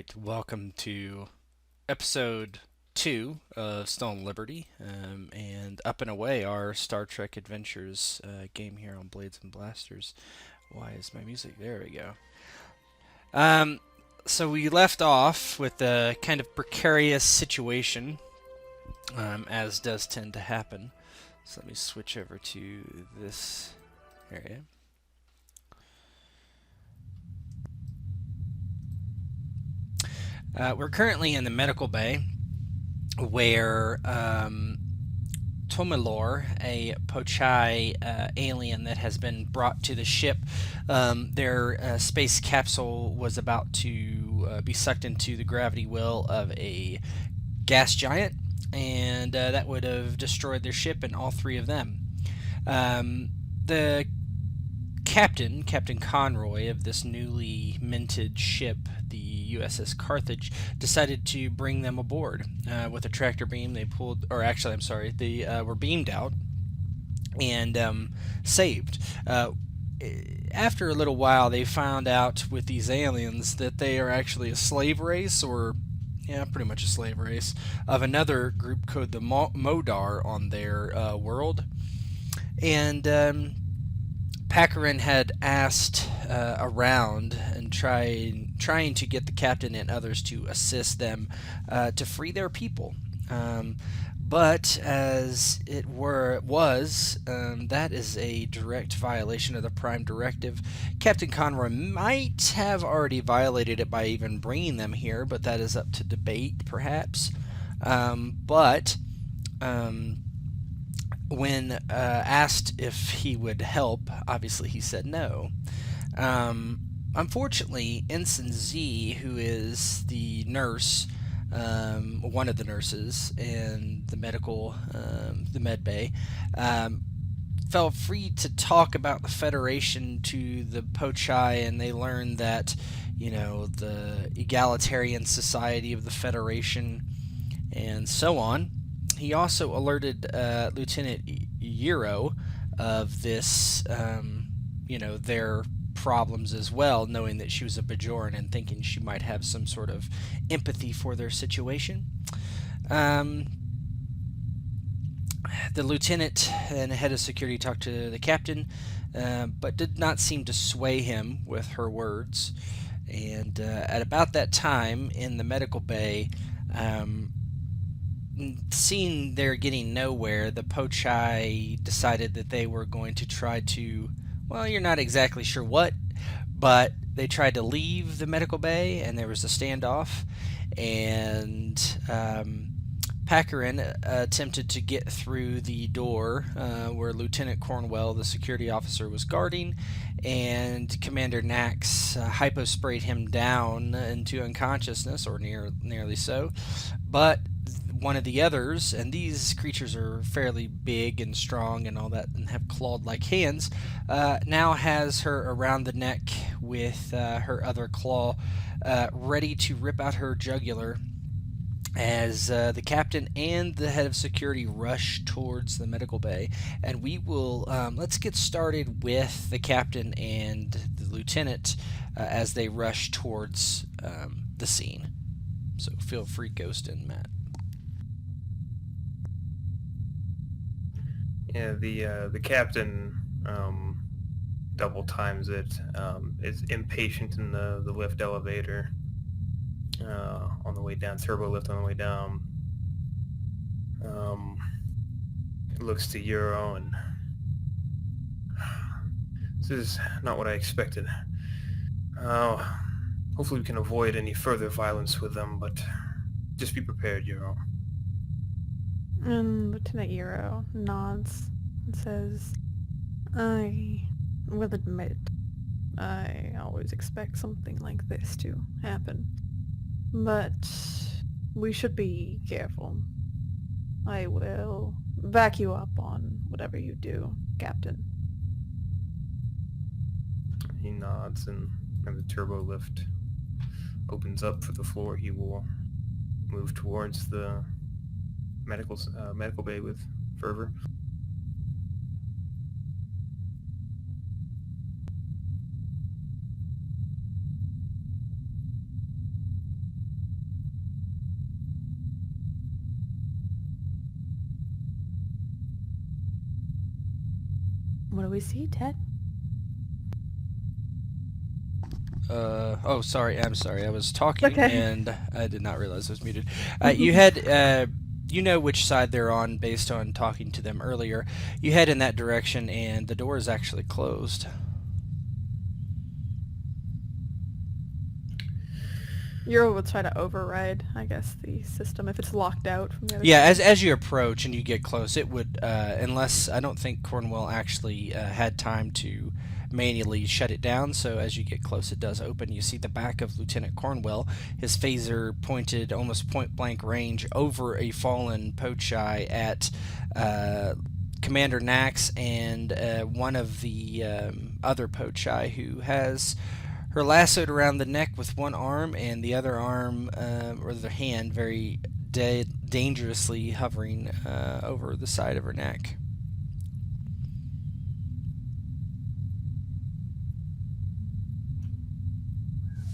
Alright, welcome to episode 2 of Stolen Liberty, and Up and Away, our Star Trek Adventures game here on Blades and Blasters. Why is my music? There we go. Um, so we left off with a kind of precarious situation, as does tend to happen. So let me switch over to this area. We're currently in the medical bay where Tomilor, a Pochai alien that has been brought to the ship, their space capsule was about to be sucked into the gravity well of a gas giant, and that would have destroyed their ship and all three of them. The Captain Conroy of this newly minted ship, the USS Carthage, decided to bring them aboard with a tractor beam. They pulled, or actually, I'm sorry, they were beamed out and saved. After a little while, they found out with these aliens that they are actually a slave race, or yeah, pretty much a slave race, of another group called the Modar on their world. And Packerin had asked around and trying to get the captain and others to assist them to free their people. But as it was, that is a direct violation of the Prime Directive. Captain Conroy might have already violated it by even bringing them here, but that is up to debate, perhaps. But when asked if he would help, obviously he said no. Unfortunately, Ensign Z, who is the nurse, one of the nurses in the the med bay, felt free to talk about the Federation to the Pochai, and they learned that, the egalitarian society of the Federation and so on. He also alerted Lieutenant Yero of this, their problems as well, knowing that she was a Bajoran and thinking she might have some sort of empathy for their situation. The lieutenant and head of security talked to the captain, but did not seem to sway him with her words. And at about that time in the medical bay, seeing they're getting nowhere, the Pochai decided that they were going to try to, well, you're not exactly sure what, but they tried to leave the medical bay, and there was a standoff, and Packerin attempted to get through the door where Lieutenant Cornwell, the security officer, was guarding, and Commander Nax hyposprayed him down into unconsciousness, or nearly so, but one of the others, and these creatures are fairly big and strong and all that and have clawed-like hands, now has her around the neck with her other claw, ready to rip out her jugular as the captain and the head of security rush towards the medical bay. And we will, let's get started with the captain and the lieutenant as they rush towards the scene. So feel free, Ghost and Matt. Yeah, the captain double times it. Is impatient in the lift elevator on the way down, turbo lift on the way down. Looks to Yero, and this is not what I expected. Hopefully we can avoid any further violence with them, but just be prepared, Yero. And Lieutenant Yero nods and says, I will admit, I always expect something like this to happen. But we should be careful. I will back you up on whatever you do, Captain. He nods, and the turbo lift opens up for the floor. He will move towards the medical bay with fervor. What do we see, Ted? Oh, sorry. I'm sorry. I was talking Okay. and I did not realize I was muted. You had, you know which side they're on based on talking to them earlier. You head in that direction and the door is actually closed. Yero will try to override, I guess, the system if it's locked out from the other Yeah, side. as you approach and you get close, it would, unless I don't think Cornwell actually had time to manually shut it down. So as you get close, it does open. You see the back of Lieutenant Cornwell, his phaser pointed almost point blank range over a fallen Pochai at Commander Nax and one of the other Pochai who has her lassoed around the neck with one arm and the other arm or the hand very dangerously hovering over the side of her neck.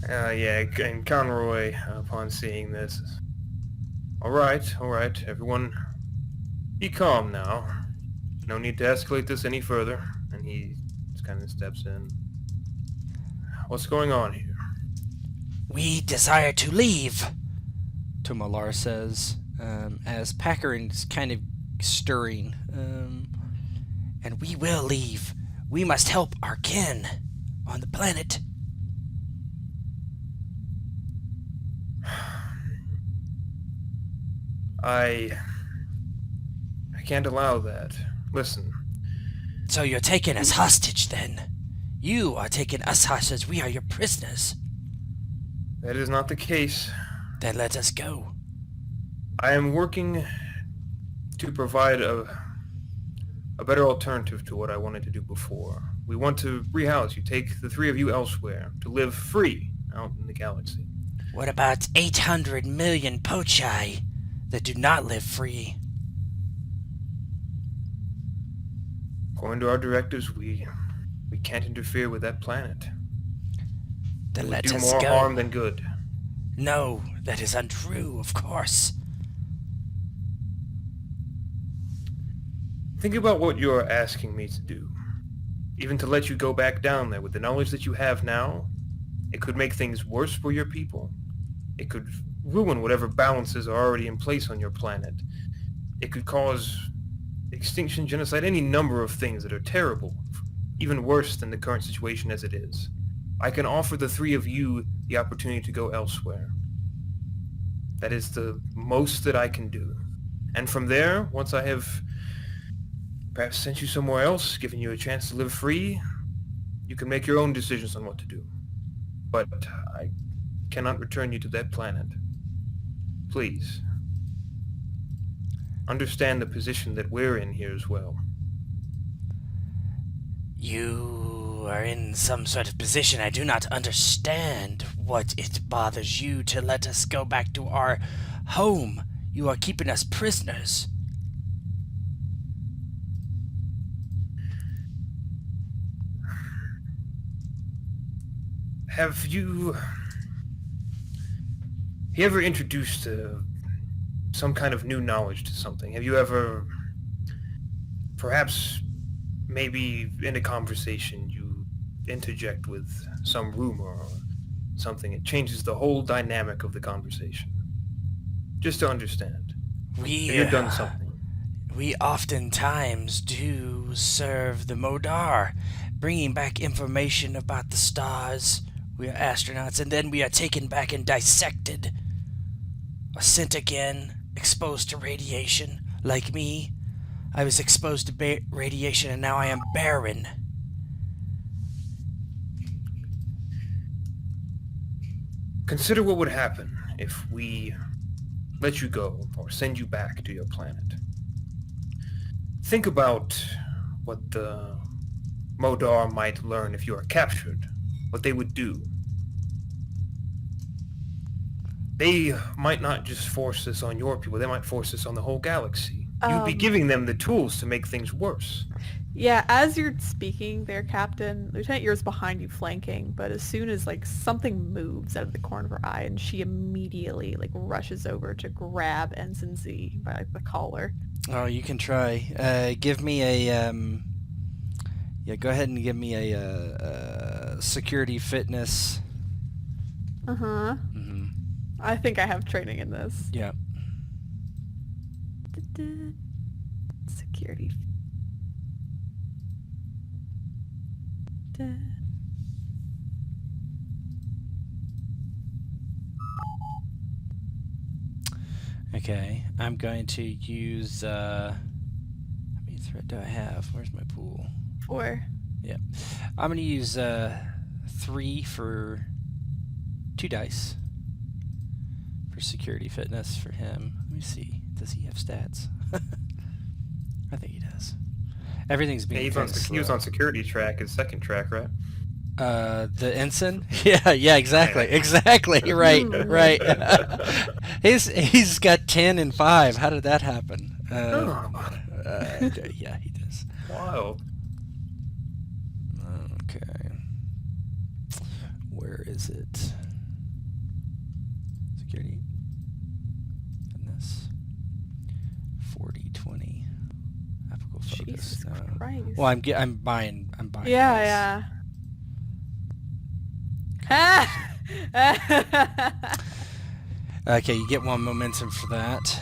Yeah, and Conroy, upon seeing this, all right, everyone, be calm now. No need to escalate this any further. And he just kind of steps in. What's going on here? We desire to leave, Tomalar says, as Packerin is kind of stirring. And we will leave. We must help our kin on the planet. I can't allow that. Listen, So you're taking us hostage, then? You are taking us hostage. We are your prisoners. that is not the case. Then let us go. I am working to provide a better alternative to what I wanted to do before. We want to rehouse you, take the three of you elsewhere, to live free out in the galaxy. What about 800 million Pochai that do not live free? According to our directives, we can't interfere with that planet. Then We let do us more go. harm than good. No, that is untrue, of course. Think about what you're asking me to do. Even to let you go back down there with the knowledge that you have now, it could make things worse for your people. It could ruin whatever balances are already in place on your planet. It could cause extinction, genocide, any number of things that are terrible, even worse than the current situation as it is. I can offer the three of you the opportunity to go elsewhere. That is the most that I can do. And from there, once I have perhaps sent you somewhere else, given you a chance to live free, you can make your own decisions on what to do. But I cannot return you to that planet. Please. Understand the position that we're in here as well. You are in some sort of position I do not understand. What it bothers you to let us go back to our home? You are keeping us prisoners. Have you ever introduced some kind of new knowledge to something? Have you ever, perhaps, maybe in a conversation, you interject with some rumor or something? It changes the whole dynamic of the conversation. Just to understand. Have you done something? We oftentimes do serve the Modar, bringing back information about the stars. We are astronauts, and then we are taken back and dissected, or sent again, exposed to radiation. Like me, I was exposed to radiation, and now I am barren. Consider what would happen if we let you go or send you back to your planet. Think about what the Modar might learn if you are captured, what they would do. They might not just force this on your people, they might force this on the whole galaxy. You'd be giving them the tools to make things worse. Yeah, as you're speaking there, Captain, Lieutenant Yero's behind you flanking, but as soon as, something moves out of the corner of her eye, and she immediately, rushes over to grab Ensign Z by, the collar. Oh, you can try. Give me Yeah, go ahead and give me a security fitness. Uh-huh. Mm-hmm. I think I have training in this. Yeah. Security. Okay, I'm going to use, how many threat do I have? Where's my pool? 4. Yeah. I'm going to use 3 for 2 dice for security fitness for him. Let me see. Does he have stats? I think he does. Everything's Yeah, being kind of he was slow. on security track, his second track, right? The ensign? Yeah, exactly. Exactly. Right, right. He's got 10 and 5. How did that happen? Yeah, he does. Wild. Okay. Where is it? Security. Fitness. 40, 20. Ethical focus. Jesus No. Christ. Well, I'm buying. Yeah, this. yeah. Okay, you get 1 momentum for that.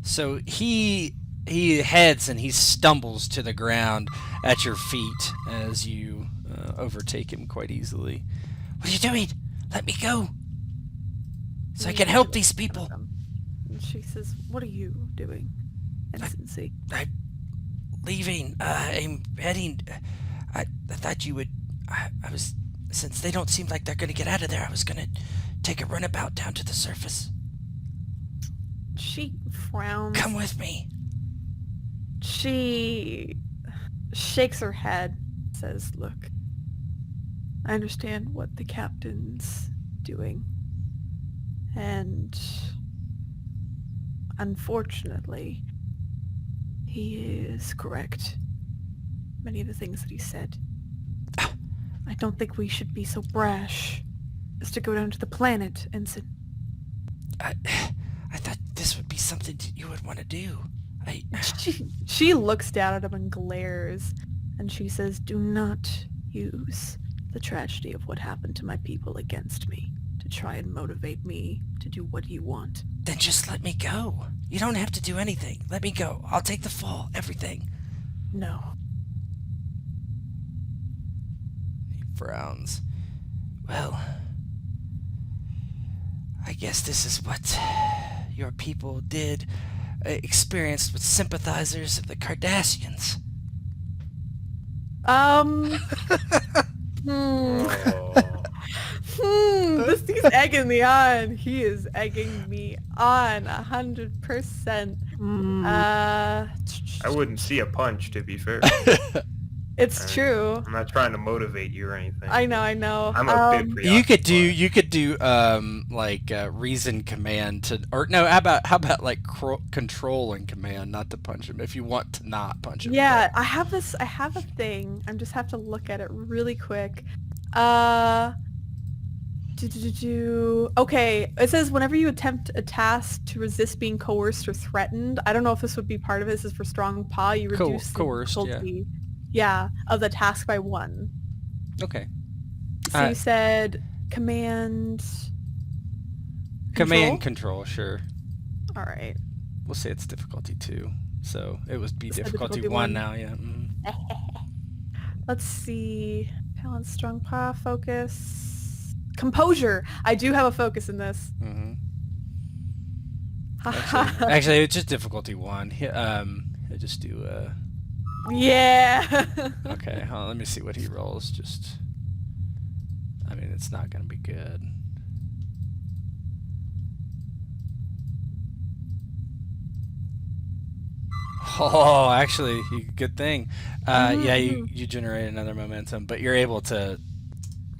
So he heads and he stumbles to the ground at your feet as you overtake him quite easily. What are you doing? Let me go, so I can help these people. And she says, "What are you doing, Ensign? I'm leaving. I'm heading. I thought you would. I was. Since they don't seem like they're going to get out of there, I was going to take a runabout down to the surface. She frowns. Come with me." She shakes her head, says, "Look, I understand what the captain's doing. And unfortunately, he is correct. Many of the things that he said. I don't think we should be so brash as to go down to the planet, Ensign." I thought this would be something you would want to do. She looks down at him and glares, and she says, "Do not use the tragedy of what happened to my people against me to try and motivate me to do what you want." Then just let me go. You don't have to do anything. Let me go. I'll take the fall. Everything. No. He frowns. Well, I guess this is what your people experienced with sympathizers of the Cardassians. He's egging me on. He is egging me on 100%. I wouldn't see a punch, to be fair. It's true. I'm not trying to motivate you or anything. I know. I'm a bit preoccupied. You could do reason command to, or no, how about like control and command not to punch him if you want to not punch him. Yeah, I have a thing. I just have to look at it really quick. Okay, it says whenever you attempt a task to resist being coerced or threatened. I don't know if this would be part of it. This is for strong paw. You reduce the coerced, difficulty, of the task by 1. Okay. So you said command control, sure. All right. We'll say it's difficulty 2. So it would be So difficulty difficulty 1 1. now, yeah. Let's see. Talent, strong paw, focus, composure. I do have a focus in this. Actually, it's just difficulty 1. I'll just do Yeah. Okay, hold on, let me see what he rolls. I mean, it's not going to be good. Oh, actually, good thing. Yeah, you generate another momentum, but you're able to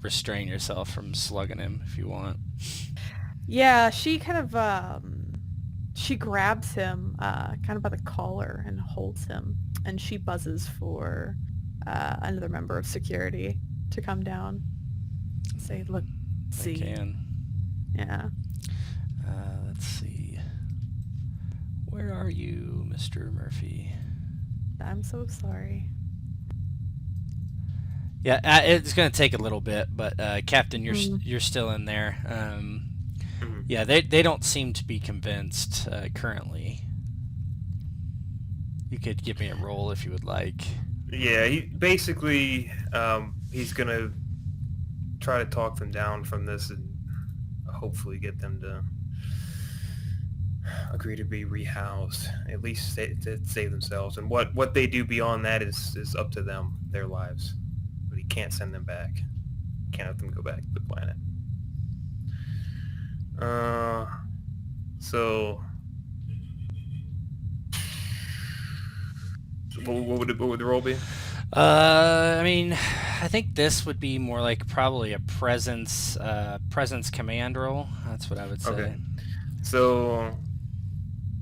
restrain yourself from slugging him if you want. Yeah, she kind of she grabs him kind of by the collar and holds him, and she buzzes for another member of security to come down. Say, "Look, see." They can. Yeah. Let's see. Where are you, Mr. Murphy? I'm so sorry. Yeah, it's going to take a little bit, but Captain, you're still in there. Mhm. Yeah, they don't seem to be convinced currently. You could give me a roll if you would like. Yeah, he basically he's gonna try to talk them down from this and hopefully get them to agree to be rehoused, at least to save themselves. And what they do beyond that is up to them, their lives. But he can't send them back. Can't let them go back to the planet. So what would the role be? I mean, I think this would be more like probably a presence command role. That's what I would say. Okay. So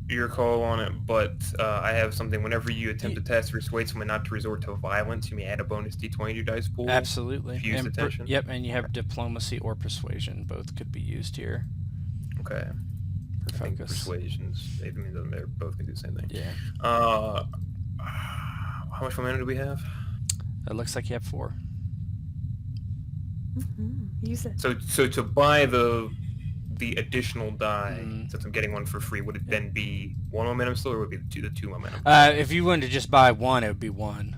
your call on it, but I have something. Whenever you attempt to test persuade someone not to resort to violence, you may add a bonus d20 to your dice pool. Absolutely. Diffuse And attention. yep, and you have diplomacy or persuasion. Both could be used here. Okay. For I think focus. persuasions. I mean, they're both can do the same thing. Yeah. How much momentum do we have? It looks like you have 4. Use it. So to buy the additional die, since I'm getting one for free, would it then be 1 momentum still, or would it be the two momentum? If you wanted to just buy 1, it would be 1.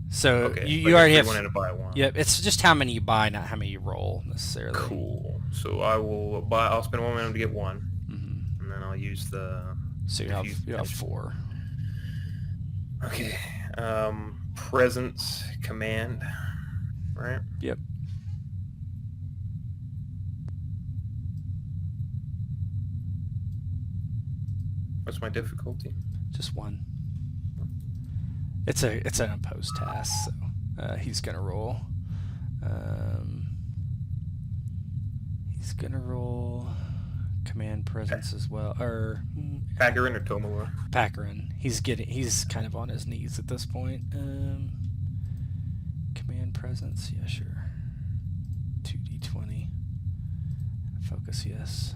So Okay, you already have. Wanted to buy one. Yep, it's just how many you buy, not how many you roll necessarily. Cool. So I will buy. I'll spend 1 momentum to get 1, and then I'll use the. So you have 4. Okay. Presence command. Right. Yep. What's my difficulty? Just 1. It's an opposed task, so he's gonna roll. He's gonna roll command presence as well, or Pagarin or Tomala? Packerin. He's kind of on his knees at this point. Command presence, yeah, sure. 2d20. Focus, yes.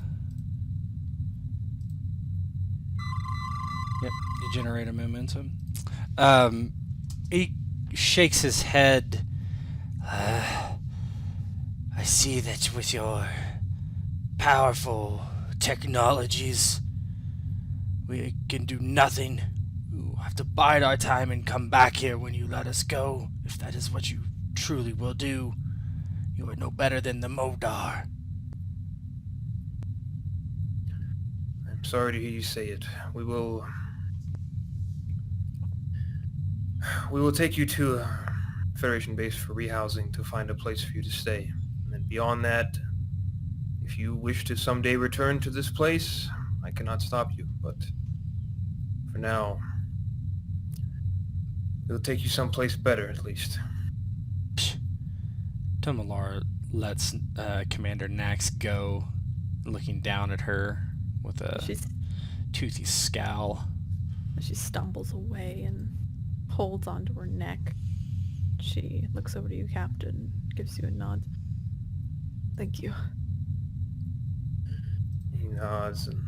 Yep, you generate a momentum. He shakes his head. I see that with your powerful technologies, we can do nothing. We'll have to bide our time and come back here when you let us go, if that is what you truly will do. You are no better than the Modar. I'm sorry to hear you say it. We will take you to a Federation base for rehousing to find a place for you to stay. And then beyond that, if you wish to someday return to this place, I cannot stop you. But for now, it'll take you someplace better, at least. Tomalar lets Commander Nax go, looking down at her with a toothy scowl. She stumbles away and holds onto her neck. She looks over to you, Captain, gives you a nod. Thank you. He nods and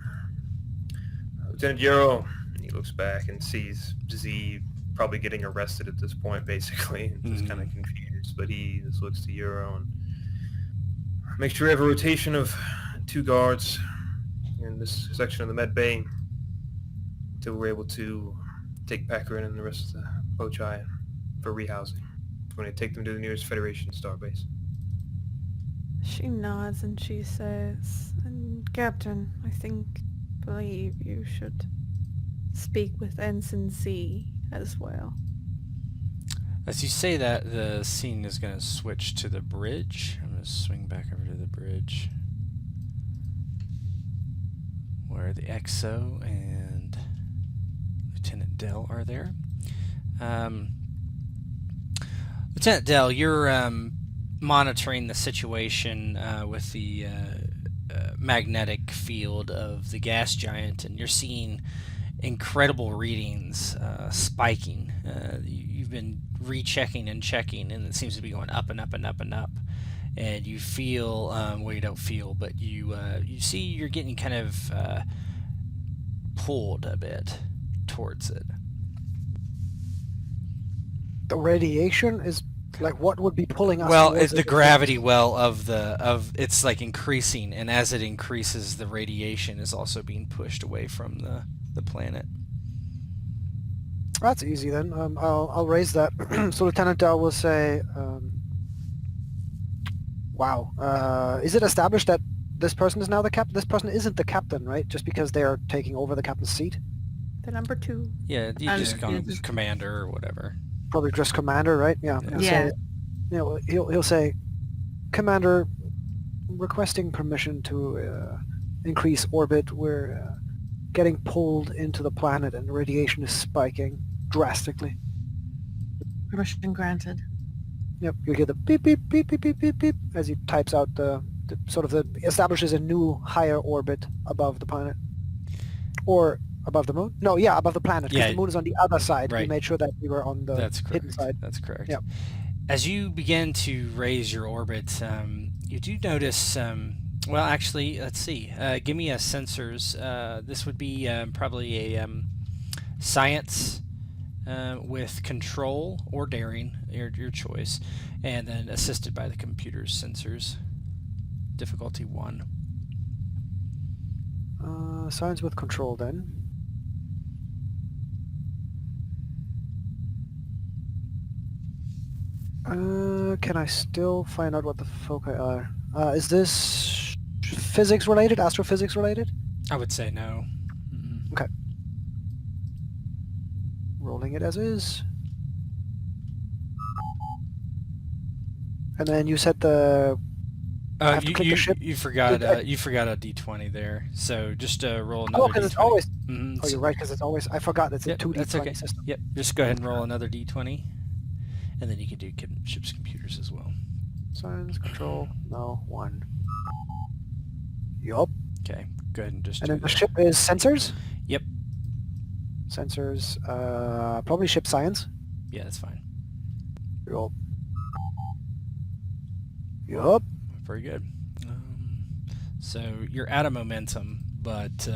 Lieutenant Yero, and he looks back and sees Z probably getting arrested at this point, basically, just kind of confused. But he just looks to Yero and make sure we have a rotation of 2 guards in this section of the med bay until we're able to take Packerin and the rest of the Pochai for rehousing. We're going to take them to the nearest Federation starbase. She nods and she says, Captain, believe you should speak with Ensign Z as well. As you say that, the scene is going to switch to the bridge. I'm going to swing back over to the bridge where the XO and Lieutenant Dell are there. Lieutenant Dell, you're monitoring the situation with the magnetic field of the gas giant, and you're seeing incredible readings spiking. You've been rechecking and checking, and it seems to be going up and up and up and up. And you feel, well, you don't feel, but you see you're getting kind of pulled a bit towards it. The radiation is like what would be pulling us Well, towards the it? gravity well of it's like increasing, and as it increases, the radiation is also being pushed away from the planet. That's easy then. I'll raise that. So Lieutenant Dell will say, "Wow, is it established that this person is now the captain? This person isn't the captain, right? Just because they are taking over the captain's seat? The number 2. Yeah, you And- just call him yeah. commander or whatever. Probably just commander, right? Yeah. Yeah. He'll Yeah. say, he'll say, Commander, requesting permission to increase orbit. We're getting pulled into the planet, and radiation is spiking drastically. Permission granted. Yep, you hear the beep beep beep beep beep beep beep as he types out the establishes a new higher orbit above the planet, or above the moon. No, yeah, above the planet because Yeah. the moon is on the other side. We Right. made sure that we were on the That's hidden correct. side. That's correct. Yep. As you begin to raise your orbit, you do notice. Well, actually, let's see. Give me a sensors. This would be probably a science with control or daring, your choice, and then assisted by the computer's sensors. Difficulty 1. Science with control then. Can I still find out what the foci are? Is this physics related, astrophysics related? I would say no. Mm-mm. Okay. Rolling it as is. And then you set the... I have to click the ship? You forgot Did I- you forgot a d20 there. So just roll Oh, another because d20. it's always... Mhm, Oh, you're right, because it's always... I forgot it's a Yep, 2D that's okay. system. Yep, just go ahead and roll another d20, and then you can do ship's computers as well. Science, control, no, 1. Yup. Okay, go ahead and just. And do then the that. ship is sensors? Yep. Sensors, probably ship science. Yeah, that's fine. Yup. Yup. Very good. So you're out of momentum, but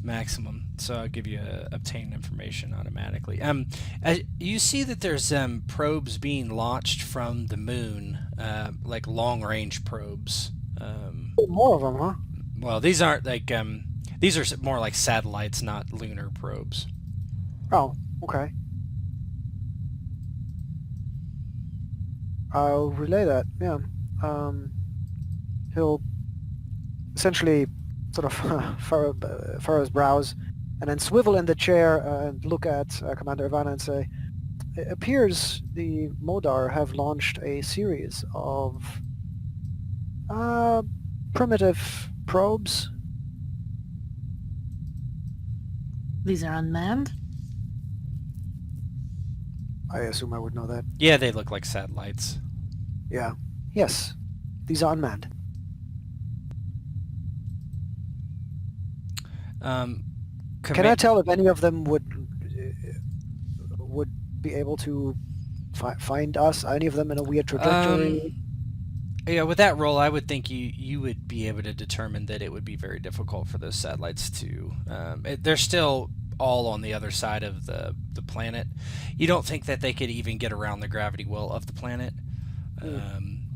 maximum. So I'll give you obtain information automatically. You see that there's probes being launched from the moon, like long-range probes. More of them, huh? Well, these aren't like these are more like satellites, not lunar probes. Oh, okay. I'll relay that, yeah. He'll essentially sort of furrow his brows and then swivel in the chair and look at Commander Ivana and say, it appears the Modar have launched a series of primitive probes. These are unmanned? I assume I would know that. Yeah, they look like satellites. Yeah. Yes. These are unmanned. Can I tell if any of them would be able to find us? Any of them in a weird trajectory? Yeah, with that roll, I would think you would be able to determine that it would be very difficult for those satellites to. They're still all on the other side of the planet. You don't think that they could even get around the gravity well of the planet.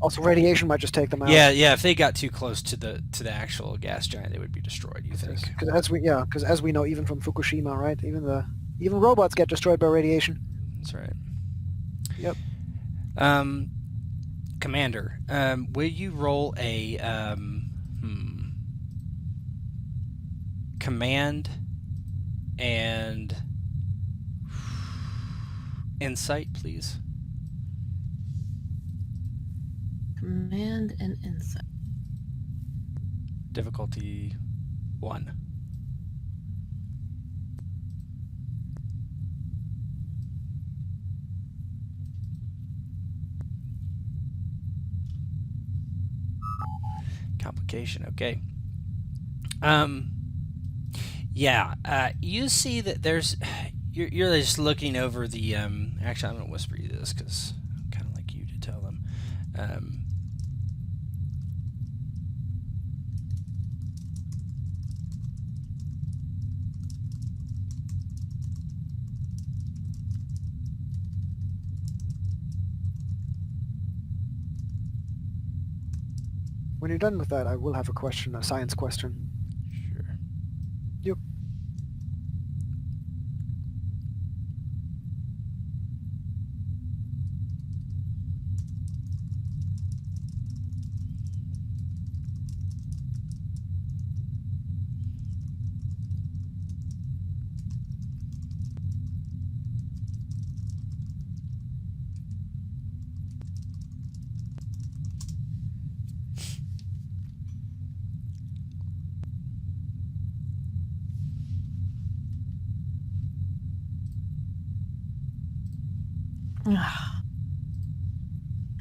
Also, radiation might just take them out. Yeah. If they got too close to the actual gas giant, they would be destroyed. You think? Because as we know, even from Fukushima, right? Even robots get destroyed by radiation. That's right. Yep. Commander, will you roll a command and insight, please? Command and insight. Difficulty 1. Complication, okay. You see that there's you're just looking over the actually I'm gonna whisper you this because I'm kind of like you to tell them. When you're done with that, I will have a question, a science question. Sure. Yep.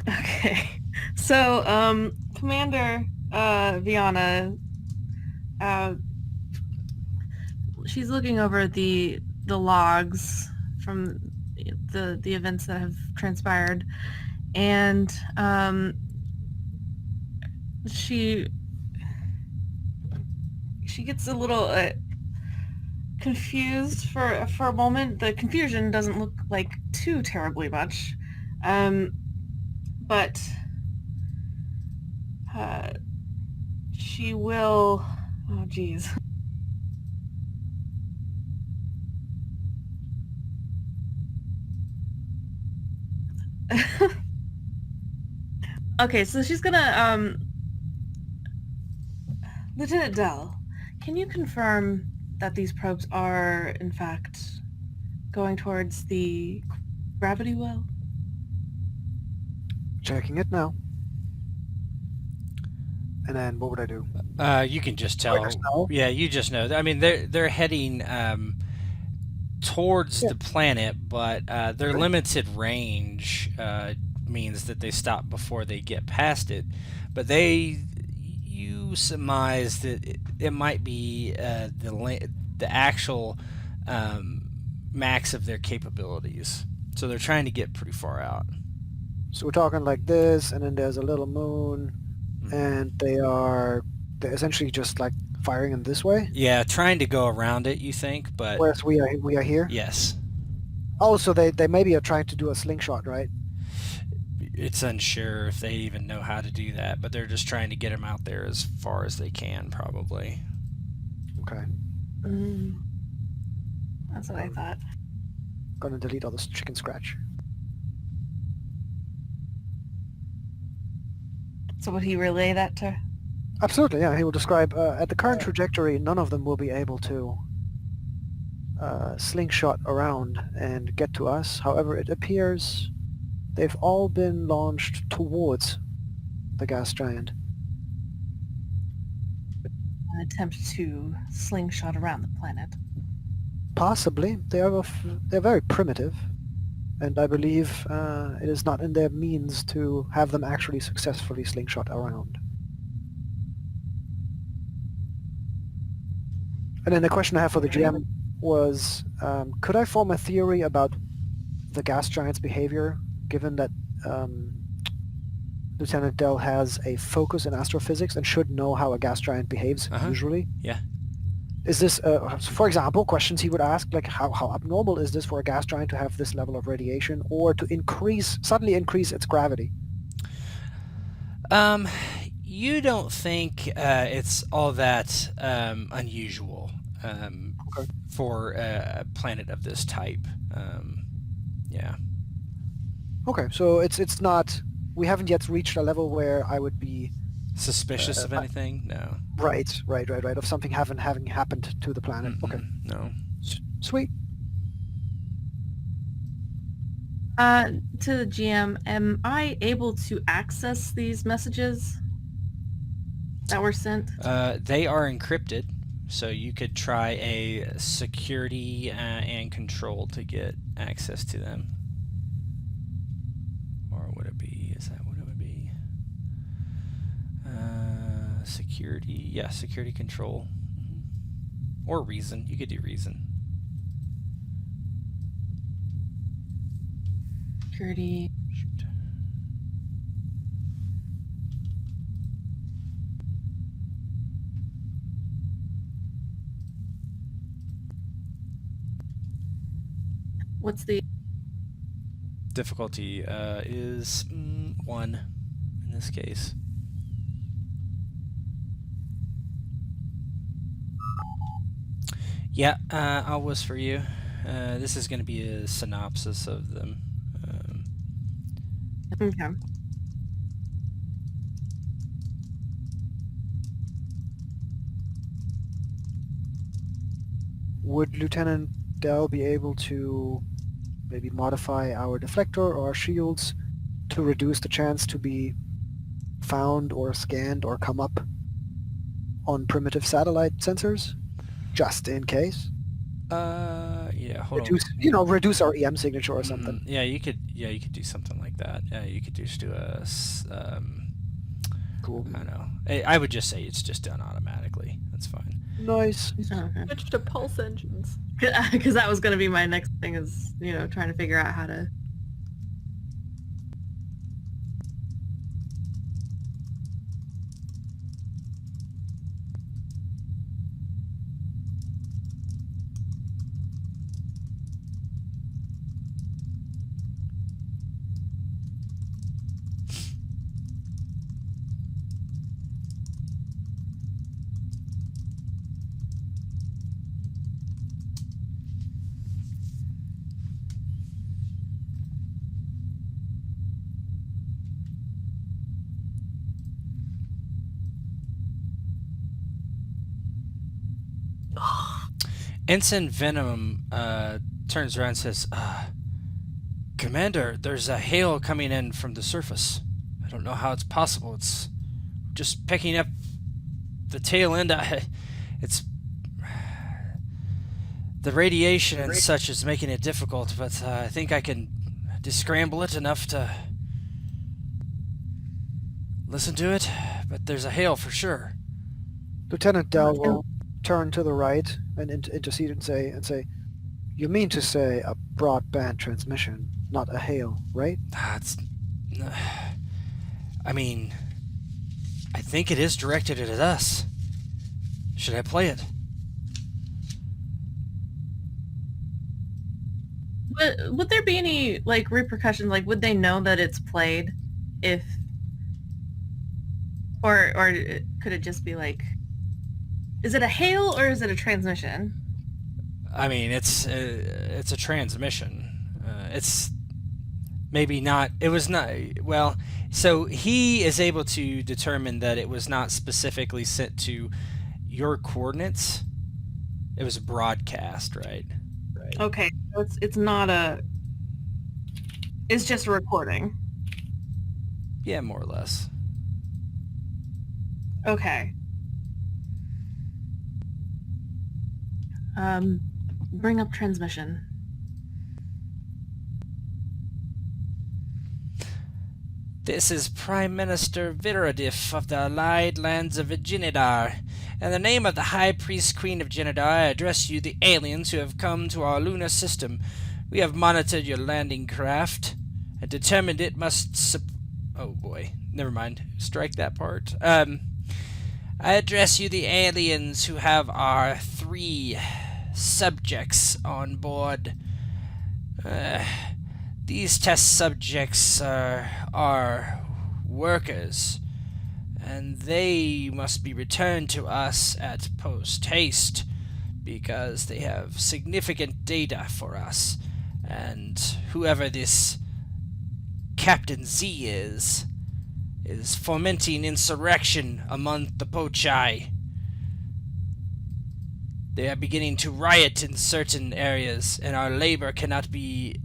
Okay. So, Commander Viana, she's looking over the logs from the events that have transpired, and she gets a little confused for a moment. The confusion doesn't look like too terribly much, but she will. Oh, geez. Okay, so she's gonna. Lieutenant Dell, can you confirm that these probes are, in fact, going towards the gravity well? Checking it now. And then what would I do? You can just Oh, I tell. just know? Yeah, you just know. I mean, they're heading towards Yeah. the planet, but their Okay. limited range means that they stop before they get past it. But you surmise that it might be the actual max of their capabilities. So they're trying to get pretty far out. So we're talking like this, and then there's a little moon, and they're essentially just like firing in this way. Yeah, trying to go around it, you think, but Whereas we are here. yes, Also, they maybe are trying to do a slingshot, right? it's unsure if they even know how to do that, but they're just trying to get them out there as far as they can, probably. Okay. That's what I thought. Gonna delete all this chicken scratch. So would he relay that to her? Absolutely, yeah. He will describe at the current trajectory, none of them will be able to slingshot around and get to us. However, it appears they've all been launched towards the gas giant. An attempt to slingshot around the planet. Possibly, they're very primitive, and I believe it is not in their means to have them actually successfully slingshot around. And then the question I have for the GM was, could I form a theory about the gas giant's behavior, given that Lieutenant Dell has a focus in astrophysics and should know how a gas giant behaves usually? Yeah. Is this, for example, questions he would ask, like how abnormal is this for a gas giant to have this level of radiation, or to suddenly increase its gravity? You don't think it's all that unusual for a planet of this type. Yeah. Okay, so it's not. We haven't yet reached a level where I would be Suspicious of anything? No. right of something having happened to the planet. Okay, No. sweet. To the GM, am I able to access these messages that were sent? They are encrypted, so you could try a security and control to get access to them. Or would it be? Is that what it would be? Security. Yeah, security control. Or reason. You could do reason. Security. Shoot. What's the... Difficulty is 1 in this case. Yeah, I'll whisper you. This is going to be a synopsis of them. Okay. Would Lieutenant Dell be able to maybe modify our deflector or our shields to reduce the chance to be found or scanned or come up on primitive satellite sensors, just in case? Yeah, hold Reduce, on. reduce our EM signature or something. Yeah, you could. Yeah, you could do something like that. You could just do Cool. I don't know. I would just say it's just done automatically. That's fine. Nice. Okay. Switch to pulse engines. Because that was going to be my next thing is, trying to figure out how to... Ensign Venom turns around and says, Commander, there's a hail coming in from the surface. I don't know how it's possible. It's just picking up the tail end. It's the radiation and such is making it difficult, but I think I can descramble it enough to listen to it. But there's a hail for sure. Lieutenant Dell will turn to the right and intercede and say, you mean to say a broadband transmission, not a hail, right? That's. I mean, I think it is directed at us. Should I play it? Would there be any, repercussions? Would they know that it's played if... Or could it just be, is it a hail or is it a transmission? I mean, it's a transmission. It's maybe not. It was not. Well, so he is able to determine that it was not specifically sent to your coordinates. It was a broadcast, right? Okay, so it's not a... It's just a recording. Yeah, more or less. Okay. Bring up transmission. This is Prime Minister Viradif of the Allied Lands of Genidar. In the name of the High Priest Queen of Genidar, I address you, the aliens who have come to our lunar system. We have monitored your landing craft and determined it must oh boy, never mind. Strike that part. I address you, the aliens who have our 3 subjects on board. These test subjects are workers, and they must be returned to us at post haste because they have significant data for us, and whoever this Captain Z is fomenting insurrection among the Pochai. They are beginning to riot in certain areas, and our labor cannot be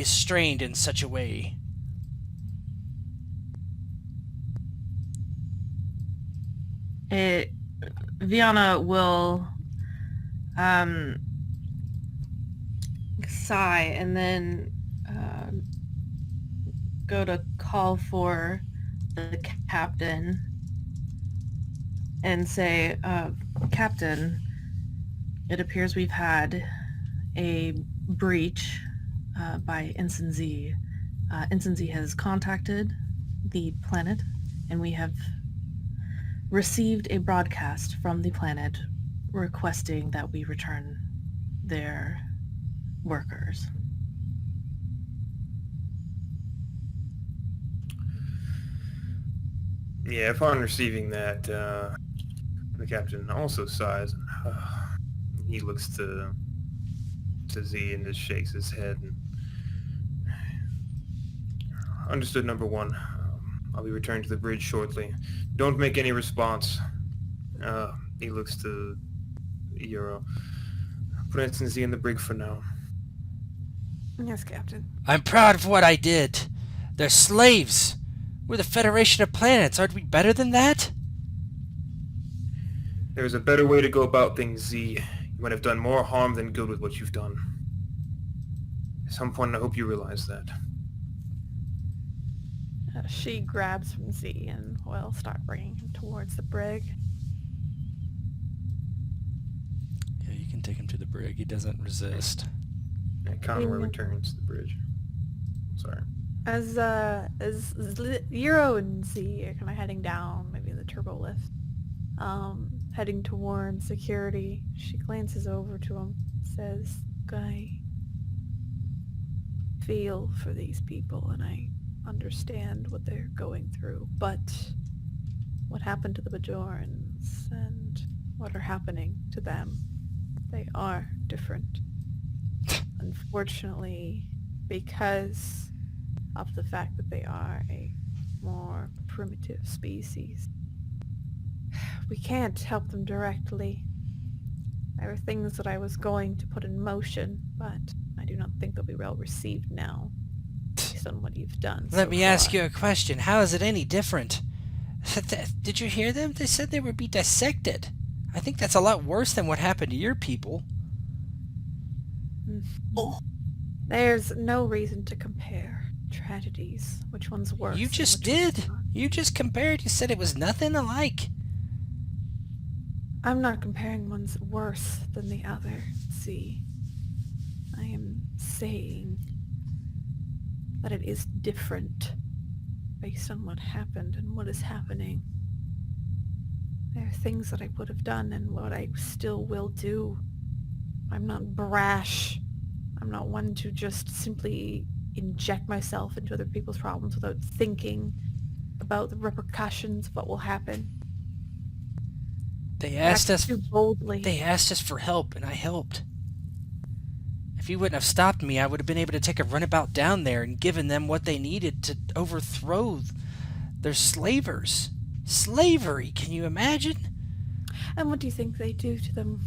strained in such a way. Viana will sigh and then go to call for the captain and say, Captain, it appears we've had a breach by Ensign Z. Ensign Z has contacted the planet, and we have received a broadcast from the planet requesting that we return their workers. Yeah, upon receiving that, the captain also sighs. he looks to Z and just shakes his head. And, understood, number one. I'll be returning to the bridge shortly. Don't make any response. He looks to Yero. Put Ensign Z in the brig for now. Yes, Captain. I'm proud of what I did. They're slaves. We're the Federation of Planets. Aren't we better than that? There's a better way to go about things, Z. You might have done more harm than good with what you've done. At some point, I hope you realize that. She grabs from Z and will start bringing him towards the brig. Yeah, you can take him to the brig. He doesn't resist. And Conroy Yeah. returns to the bridge. Sorry. As Yero and Z are kind of heading down, maybe the turbo lift, heading towards security, she glances over to him, says, "I feel for these people and I understand what they're going through, but what happened to the Bajorans and what are happening to them, they are different. Unfortunately, because of the fact that they are a more primitive species, we can't help them directly. There are things that I was going to put in motion, but I do not think they'll be well received now, based on what you've done Let so me ask far." you a question. How is it any different? Did you hear them? They said they would be dissected. I think that's a lot worse than what happened to your people. There's no reason to compare tragedies. Which one's worse? You and just which one's did. not. You just compared. You said it was nothing alike. I'm not comparing one's worse than the other. See, I am saying that it is different based on what happened and what is happening. There are things that I would have done and what I still will do. I'm not brash. I'm not one to just simply inject myself into other people's problems without thinking about the repercussions of what will happen. They I asked act us. too boldly. They asked us for help, and I helped. If you wouldn't have stopped me, I would have been able to take a runabout down there and given them what they needed to overthrow their slavers. Slavery, can you imagine? And what do you think they do to them?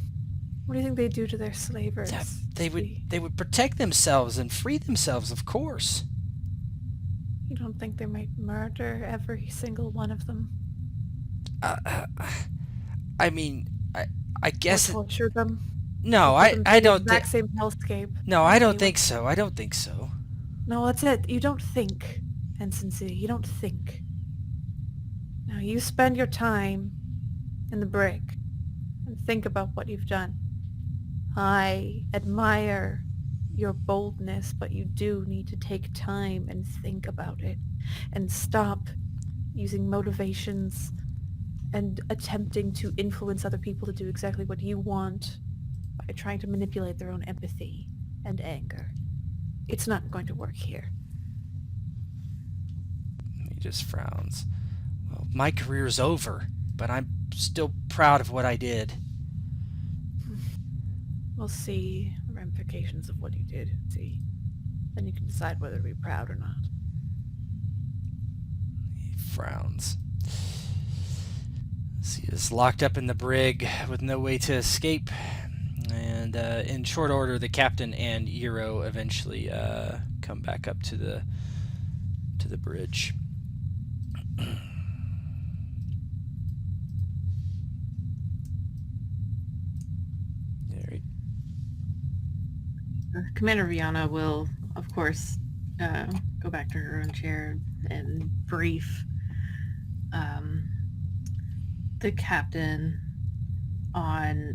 What do you think they do to their slavers? They See, would protect themselves and free themselves, of course. you don't think they might murder every single one of them? I mean, I guess Or torture them? no, Put them I through the don't think. exact same hellscape? No, I don't Okay, think so. I don't think so. No, that's it. You don't think, Ensign C. You don't think. Now you spend your time in the brig and think about what you've done. I admire your boldness, but you do need to take time and think about it and stop using motivations and attempting to influence other people to do exactly what you want by trying to manipulate their own empathy and anger. It's not going to work here. He just frowns. Well, my career's over, but I'm still proud of what I did. We'll see the ramifications of what you did. See, then you can decide whether to be proud or not. He frowns. So he is locked up in the brig with no way to escape. And in short order, the captain and Yero eventually come back up to the bridge. Alright. Commander Viana will, of course, go back to her own chair and brief the captain on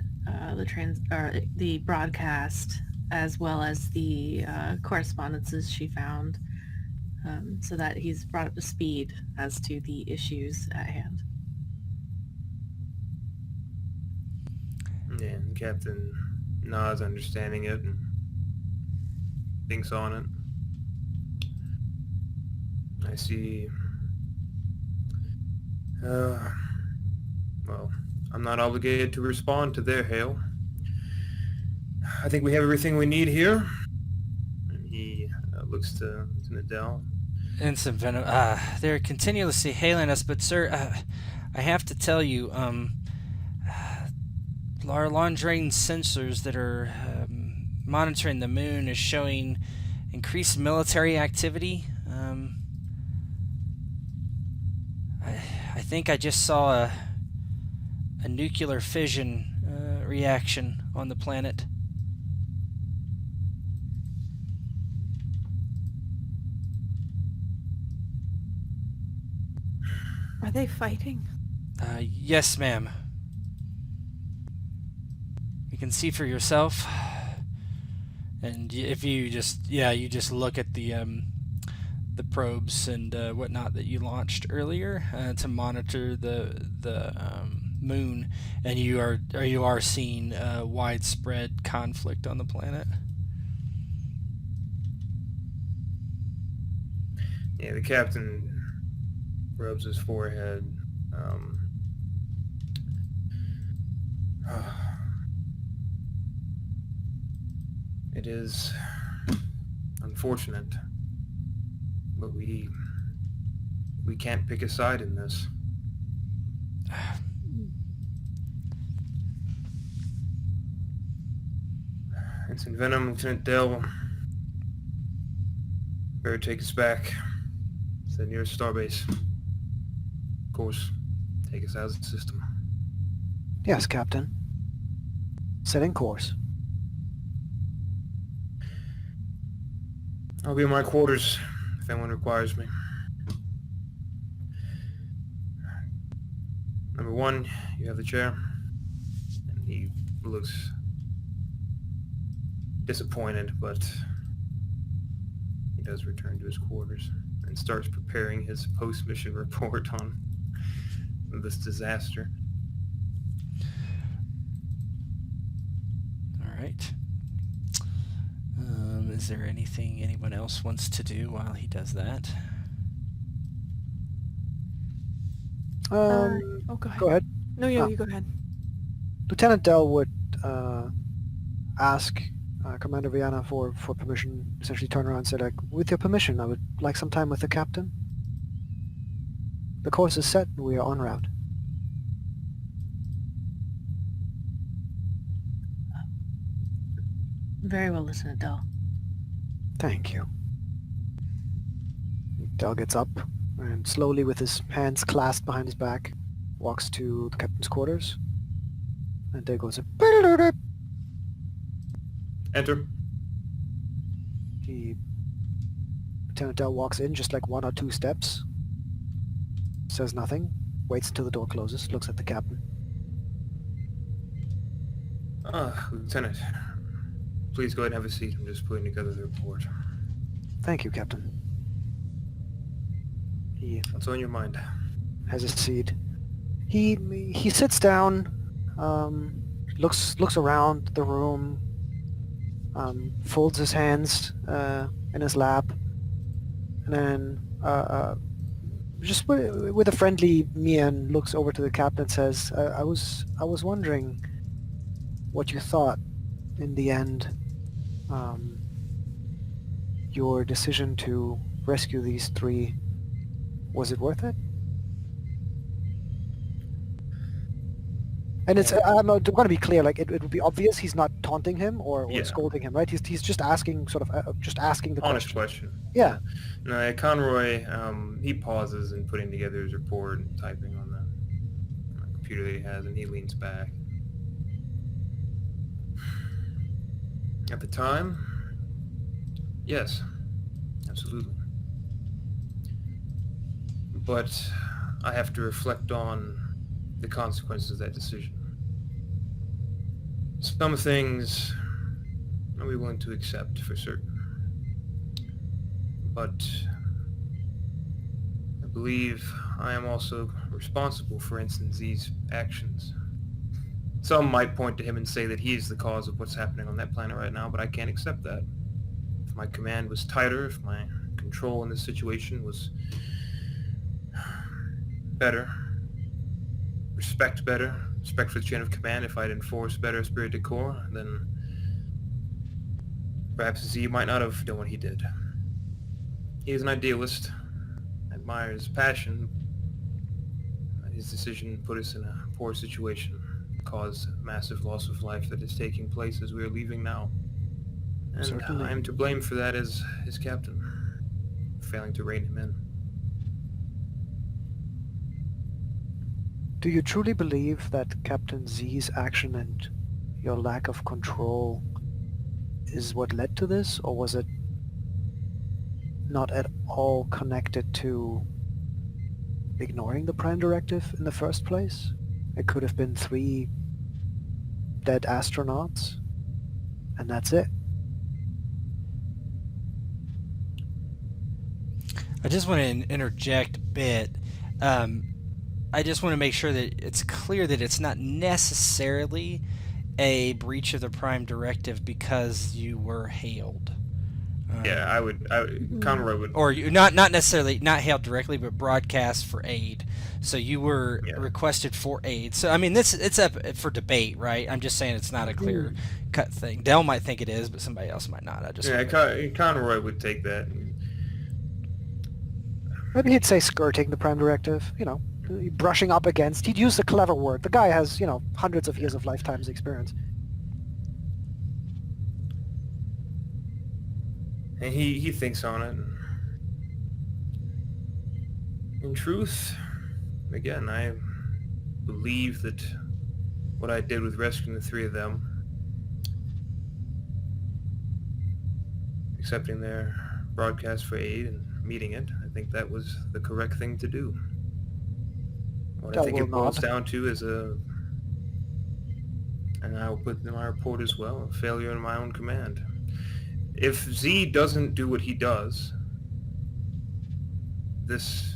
the broadcast, as well as the correspondences she found, so that he's brought up to speed as to the issues at hand. And Captain nods, understanding it, and thinks on it. I see. Well, I'm not obligated to respond to their hail. I think we have everything we need here. And he looks to Nadell. Ensign Venom, they're continuously hailing us, but sir, I have to tell you, our long-range sensors that are monitoring the moon is showing increased military activity. I think I just saw a nuclear fission reaction on the planet. Are they fighting? Yes, ma'am. You can see for yourself. And if you just look at the probes and whatnot that you launched earlier to monitor the moon, and you are seeing widespread conflict on the planet. Yeah, the captain rubs his forehead. It is unfortunate, but we can't pick a side in this. Ensign Venom, Lieutenant Dell, better take us back to the nearest starbase. Of course, take us out of the system. Yes, Captain. Setting course. I'll be in my quarters if anyone requires me. Number 1, you have the chair. And he looks disappointed, but he does return to his quarters and starts preparing his post-mission report on this disaster. All right. Is there anything anyone else wants to do while he does that? Oh, go ahead. Go ahead. No, you go ahead. Lieutenant Dell would ask Commander Viana for permission, essentially turn around and say, like, with your permission, I would like some time with the captain. The course is set and we are en route. Very well, Lieutenant Dell. Thank you. Dell gets up and slowly, with his hands clasped behind his back, walks to the captain's quarters. And there goes a... Enter. Lieutenant Dell walks in just like 1 or 2 steps, says nothing, waits until the door closes, looks at the captain. Lieutenant, please go ahead and have a seat. I'm just putting together the report. Thank you, Captain. He What's on your mind? has a seat. He sits down, looks around the room, folds his hands in his lap, and then just with a friendly mien looks over to the captain and says, I was wondering what you thought in the end. Your decision to rescue these 3, was it worth it? And it's, I'm going to be clear, like, it would be obvious he's not taunting him or Yeah. scolding him, right? He's just asking, just asking the Honest question. question. Yeah. No, Conroy, he pauses in putting together his report and typing on the computer that he has, and he leans back. At the time, yes, absolutely. But I have to reflect on the consequences of that decision. Some things I'll be willing to accept for certain. But I believe I am also responsible for Ensign Z's actions. Some might point to him and say that he is the cause of what's happening on that planet right now, but I can't accept that. If my command was tighter, if my control in this situation was better, respect for the chain of command, if I'd enforced better esprit de corps, then Perhaps Z might not have done what he did. He is an idealist, admires passion. His decision put us in a poor situation, caused massive loss of life that is taking place as we are leaving now. And Certainly. I am to blame for that as his captain, failing to rein him in. Do you truly believe that Captain Z's action and your lack of control is what led to this, or was it not at all connected to ignoring the Prime Directive in the first place? It could have been 3 dead astronauts, and that's it. I just want to interject a bit. I just want to make sure that it's clear that it's not necessarily a breach of the Prime Directive because you were hailed. Yeah, Conroy would... Or you not necessarily not hailed directly, but broadcast for aid. So you were requested for aid. So I mean, it's up for debate, right? I'm just saying it's not a clear cut thing. Dell might think it is, but somebody else might not. Conroy would take that. Maybe he'd say skirting the Prime Directive, brushing up against. He'd use a clever word. The guy has, hundreds of years of lifetime's experience. And he thinks on it. In truth, again, I believe that what I did with rescuing the 3 of them, accepting their broadcast for aid and meeting it, I think that was the correct thing to do. What I think it boils down to is and I will put in my report as well, a failure in my own command. If Z doesn't do what he does, this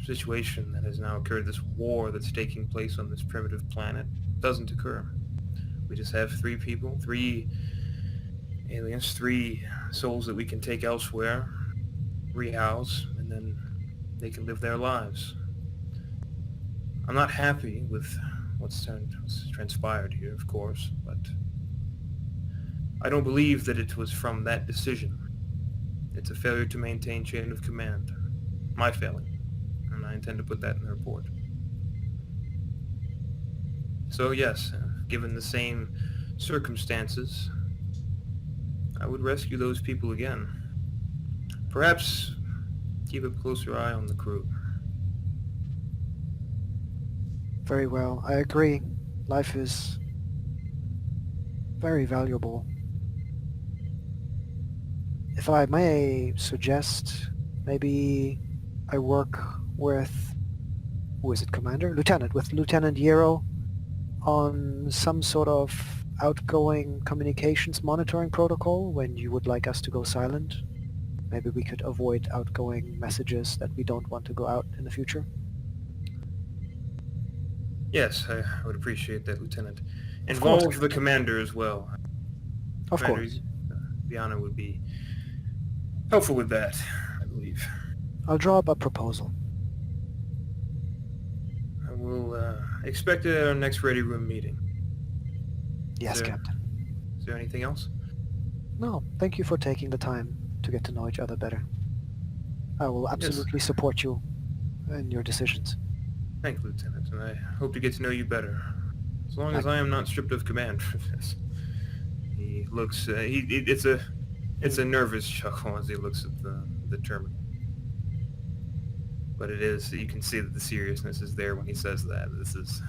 situation that has now occurred, this war that's taking place on this primitive planet, doesn't occur. We just have 3 people, 3 aliens, 3 souls that we can take elsewhere, rehouse, and then they can live their lives. I'm not happy with what's transpired here, of course, but I don't believe that it was from that decision. It's a failure to maintain chain of command. My failing. And I intend to put that in the report. So yes, given the same circumstances, I would rescue those people again. Perhaps keep a closer eye on the crew. Very well. I agree. Life is very valuable. If I may suggest, maybe I work with, who is it, Commander? Lieutenant, with Lieutenant Yero on some sort of outgoing communications monitoring protocol when you would like us to go silent. Maybe we could avoid outgoing messages that we don't want to go out in the future. Yes, I would appreciate that, Lieutenant. Involve the commander as well. Of course. Biana would be helpful with that, I believe. I'll draw up a proposal. I will expect it at our next ready room meeting. Yes, Captain. Is there anything else? No, thank you for taking the time to get to know each other better. I will absolutely support you in your decisions. Thank you, Lieutenant, and I hope to get to know you better. As long as I am not stripped of command for this. He looks, it's a nervous chuckle as he looks at the terminal. But it is, you can see that the seriousness is there when he says that. This is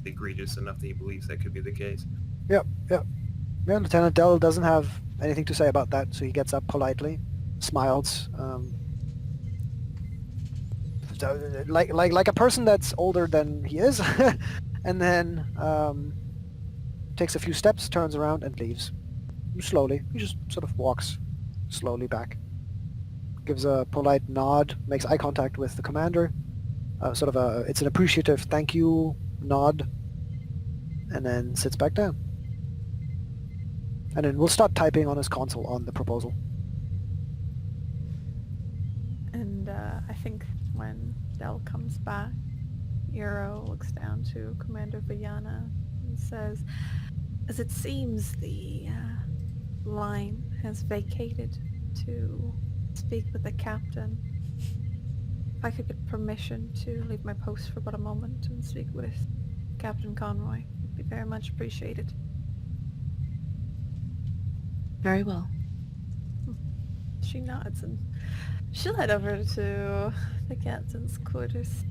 egregious enough that he believes that could be the case. Yep. Yeah, Lieutenant Dell doesn't have anything to say about that, so he gets up politely, smiles, like a person that's older than he is, and then takes a few steps, turns around, and leaves. Slowly. He just sort of walks slowly back. Gives a polite nod, makes eye contact with the commander. It's an appreciative thank you nod, and then sits back down. And then we'll start typing on his console on the proposal. And I think when Dell comes back, Yero looks down to Commander Vajana and says, as it seems the line has vacated to speak with the captain. If I could get permission to leave my post for but a moment and speak with Captain Conroy, it'd be very much appreciated. Very well. She nods and she'll head over to the captain's quarters.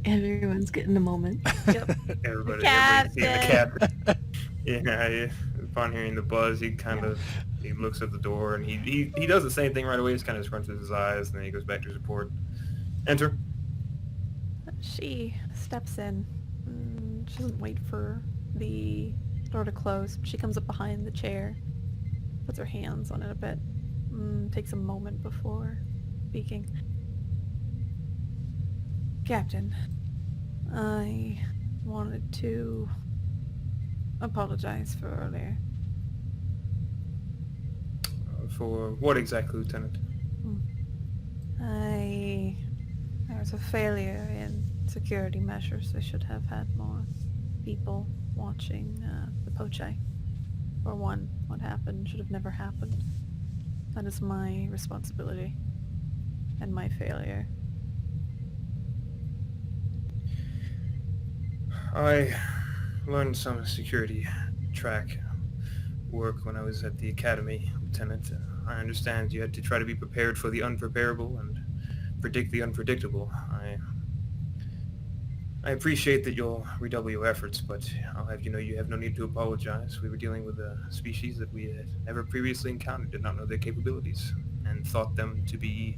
Everyone's getting a moment. Yep. Everybody Captain! seeing the captain. Yeah, upon hearing the buzz, he he looks at the door and he does the same thing right away. He just kind of scrunches his eyes and then he goes back to his report. Enter. She steps in. She doesn't wait for the door to close. She comes up behind the chair, puts her hands on it a bit, takes a moment before speaking. Captain, I wanted to apologize for earlier. For what exactly, Lieutenant? There was a failure in security measures. I should have had more people watching the Pochai. For one, what happened should have never happened. That is my responsibility and my failure. I learned some security track work when I was at the academy, Lieutenant. I understand you had to try to be prepared for the unpreparable and predict the unpredictable. I appreciate that you'll redouble your efforts, but I'll have you know you have no need to apologize. We were dealing with a species that we had never previously encountered, did not know their capabilities, and thought them to be,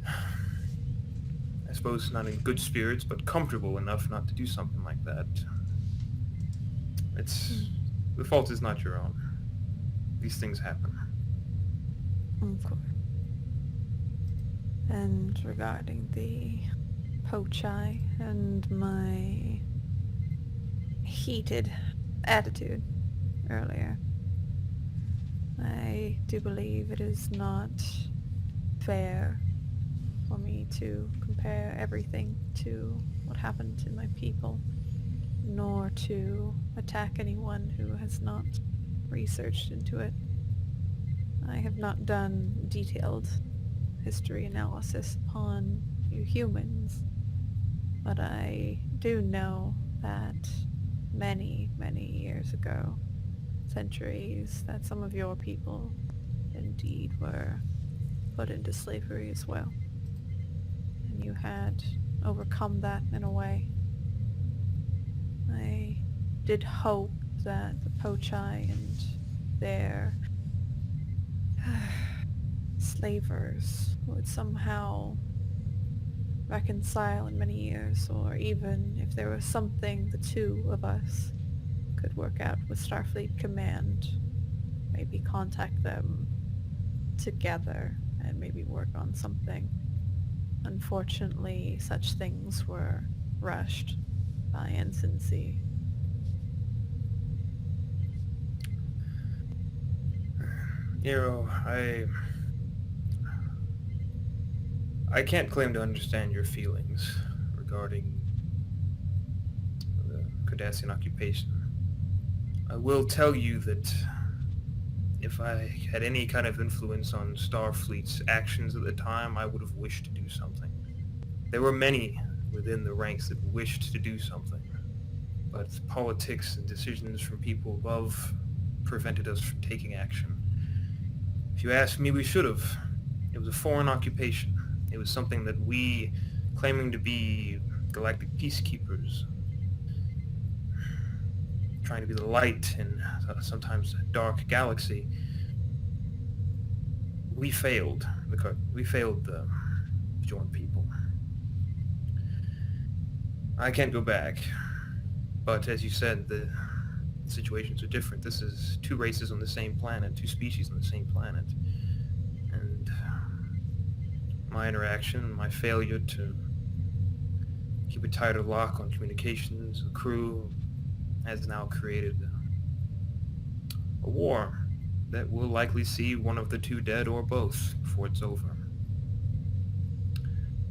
I suppose, not in good spirits, but comfortable enough not to do something like that. The fault is not your own. These things happen. Of course. And regarding the Pochai and my heated attitude earlier, I do believe it is not fair for me to compare everything to what happened to my people, nor to attack anyone who has not researched into it. I have not done detailed history analysis upon you humans, but I do know that many, many years ago, centuries, that some of your people indeed were put into slavery as well. And you had overcome that in a way. I did hope that the Pochai and their slavers would somehow reconcile in many years, or even if there was something the two of us could work out with Starfleet Command, maybe contact them together and maybe work on something. Unfortunately, such things were rushed by Ensign Z. Yero, I can't claim to understand your feelings regarding the Cardassian occupation. I will tell you that if I had any kind of influence on Starfleet's actions at the time, I would have wished to do something. There were many within the ranks that wished to do something, but politics and decisions from people above prevented us from taking action. If you ask me, we should have. It was a foreign occupation. It was something that we, claiming to be galactic peacekeepers, trying to be the light in sometimes a dark galaxy, we failed. We failed the Bjorn people. I can't go back, but as you said, the situations are different. This is two races on the same planet, two species on the same planet. And my interaction, my failure to keep a tighter lock on communications, the crew, has now created a war that will likely see one of the two dead or both before it's over.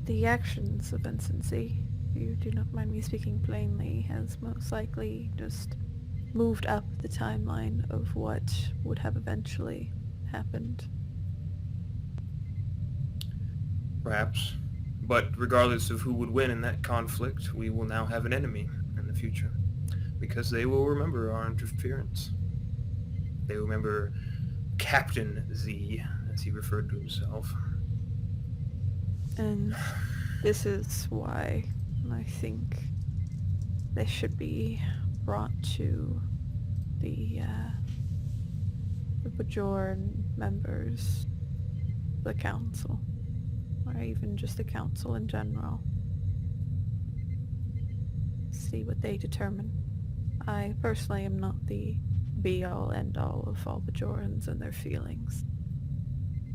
The actions of Ensign Z, if you do not mind me speaking plainly, has most likely just moved up the timeline of what would have eventually happened. Perhaps. But regardless of who would win in that conflict, we will now have an enemy in the future. Because they will remember our interference. They remember Captain Z, as he referred to himself. And this is why I think they should be brought to the Bajoran members, the council, or even just the council in general. See what they determine. I personally am not the be-all, end-all of all Bajorans and their feelings.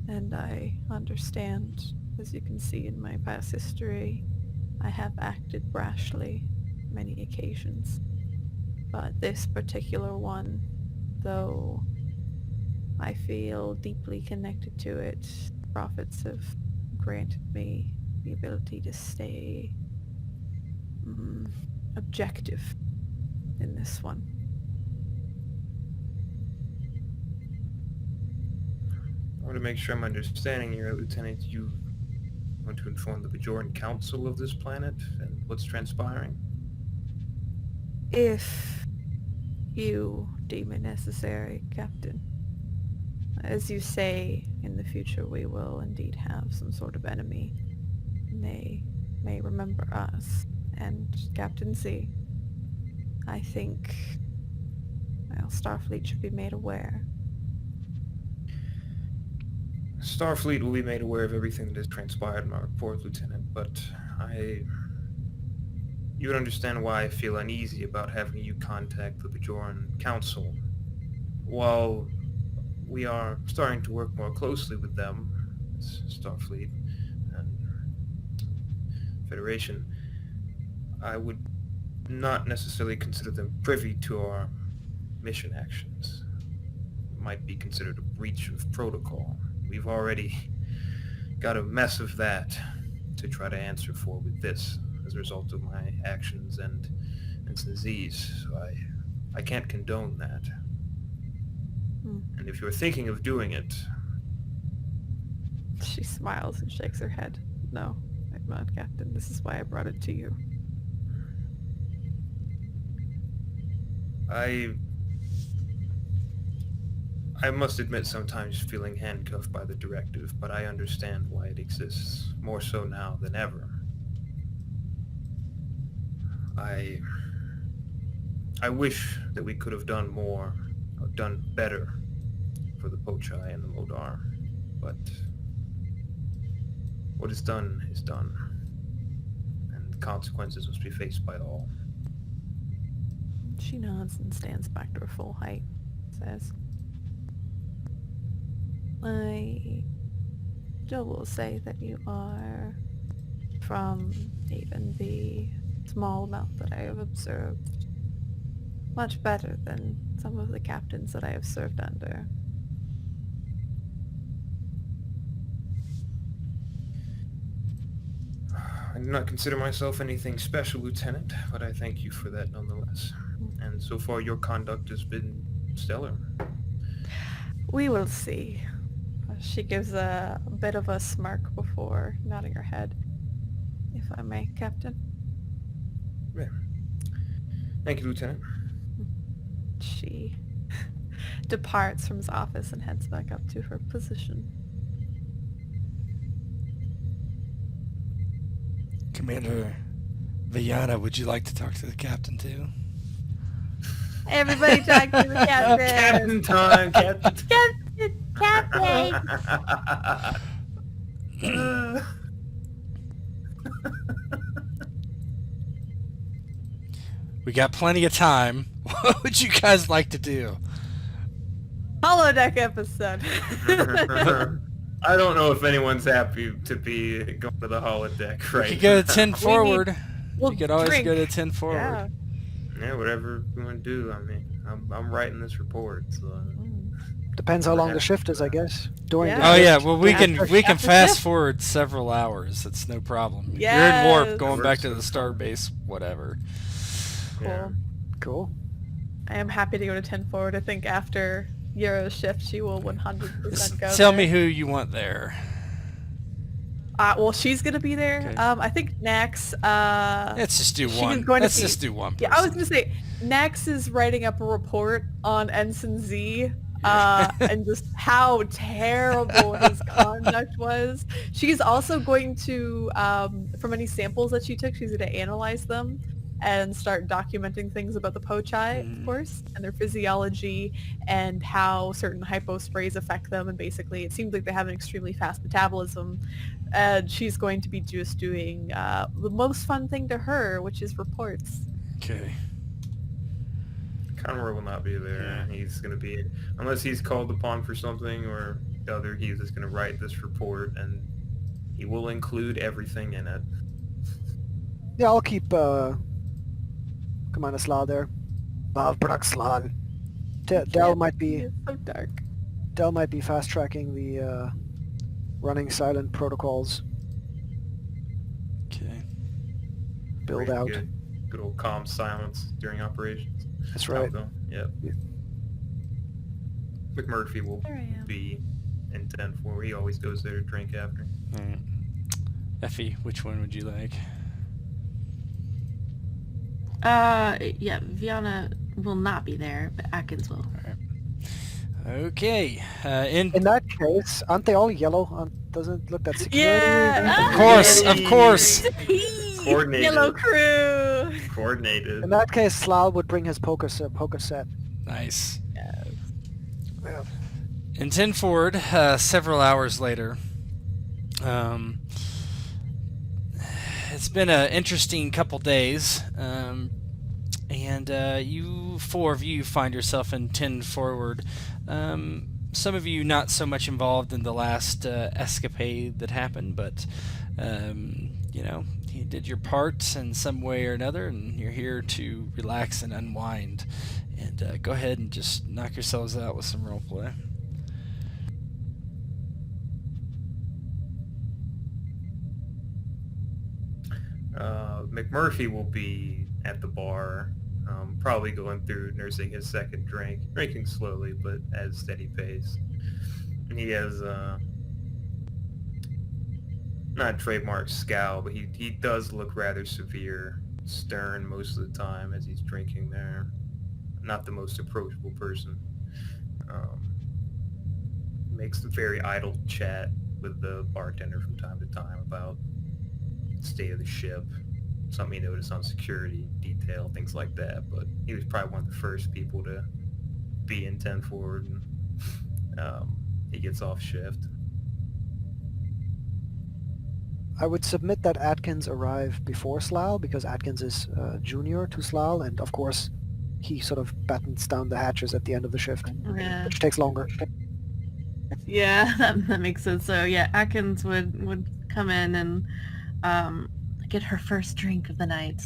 And I understand, as you can see in my past history, I have acted brashly many occasions. But this particular one, though I feel deeply connected to it, the prophets have granted me the ability to stay objective in this one. I want to make sure I'm understanding you, Lieutenant. You want to inform the Bajoran Council of this planet and what's transpiring? If you deem it necessary, Captain. As you say, in the future we will indeed have some sort of enemy. They may remember us. And Captain Z, I think, well, Starfleet should be made aware. Starfleet will be made aware of everything that has transpired in my report, Lieutenant, but you would understand why I feel uneasy about having you contact the Bajoran Council. While we are starting to work more closely with them, as Starfleet and Federation, I would not necessarily consider them privy to our mission actions. It might be considered a breach of protocol. We've already got a mess of that to try to answer for with this as a result of my actions and Z's. So I can't condone that. And if you're thinking of doing it... She smiles and shakes her head. No, I'm not, Captain. This is why I brought it to you. I must admit sometimes feeling handcuffed by the directive, but I understand why it exists, more so now than ever. I wish that we could have done more, or done better for the Pochai and the Modar, but what is done, and the consequences must be faced by all. She nods and stands back to her full height, says, I still will say that you are, from even the small amount that I have observed, much better than some of the captains that I have served under. I do not consider myself anything special, Lieutenant, but I thank you for that nonetheless. And so far your conduct has been stellar. We will see. She gives a bit of a smirk before nodding her head. If I may, Captain. Yeah. Thank you, Lieutenant. She departs from his office and heads back up to her position. Commander Villana, would you like to talk to the captain too? Everybody talk to the captain! Captain time, Captain. Captain! We got plenty of time. What would you guys like to do? Holodeck episode. I don't know if anyone's happy to be going to the holodeck right You could go to 10 forward. we'll You could always drink. go to 10 forward. Yeah. Yeah, whatever you want to do. I mean, I'm writing this report, so... Depends how long the shift is, I guess. During the Yeah. Oh shift. yeah, well we Yeah. can After fast shift. forward several hours. It's no problem. You're in Yes. warp, going back to the Works. star base, whatever. Cool. Yeah. Cool. I am happy to go to 10 forward. I think after Yero's shift, she will 100% go Tell there. me who you want there. Well, she's gonna be there. Okay. I think Nax. Let's just do she's one. going to Let's be- just do one person. Yeah, I was gonna say Nax is writing up a report on Ensign Z. And just how terrible his conduct was. She's also going to, from any samples that she took, she's going to analyze them and start documenting things about the Pochai, of course, and their physiology and how certain hypo sprays affect them. And basically, it seems like they have an extremely fast metabolism. And she's going to be just doing the most fun thing to her, which is reports. Okay. Conroy will not be there. Yeah. He's going to be, unless he's called upon for something or the other, he's just going to write this report, and he will include everything in it. Yeah, I'll keep Commander Slal there. Valbrak Slal. Del might be It's so dark. fast tracking the running silent protocols Okay. build Pretty out. Good old calm silence during operations. That's right. Countdown, Yep. Yeah. McMurphy will There I am. be in 10-4. He always goes there to drink after. All right. Effie, which one would you like? Yeah, Viana will not be there, but Atkins will. Okay. In that case, aren't they all yellow? Doesn't look that security? Yeah! Of course, of Yay! course. Coordinated. Yellow crew! Coordinated. In that case, Slal would bring his poker set. Nice. Yeah. In 10 forward, several hours later, it's been an interesting couple days, and you four of you find yourself in 10 forward. Some of you not so much involved in the last escapade that happened, but you know, you did your part in some way or another, and you're here to relax and unwind. And go ahead and just knock yourselves out with some roleplay. McMurphy will be at the bar, probably going through nursing his second drink, drinking slowly but at a steady pace. And he has not a trademark scowl, but he does look rather severe, stern most of the time as he's drinking there. Not the most approachable person. Makes a very idle chat with the bartender from time to time about the state of the ship, something he noticed on security detail, things like that. But he was probably one of the first people to be in 10 forward, and he gets off shift. I would submit that Atkins arrive before Slal because Atkins is junior to Slal, and of course he sort of battens down the hatches at the end of the shift, Yeah. which takes longer. Yeah, that makes sense. So yeah, Atkins would come in and get her first drink of the night.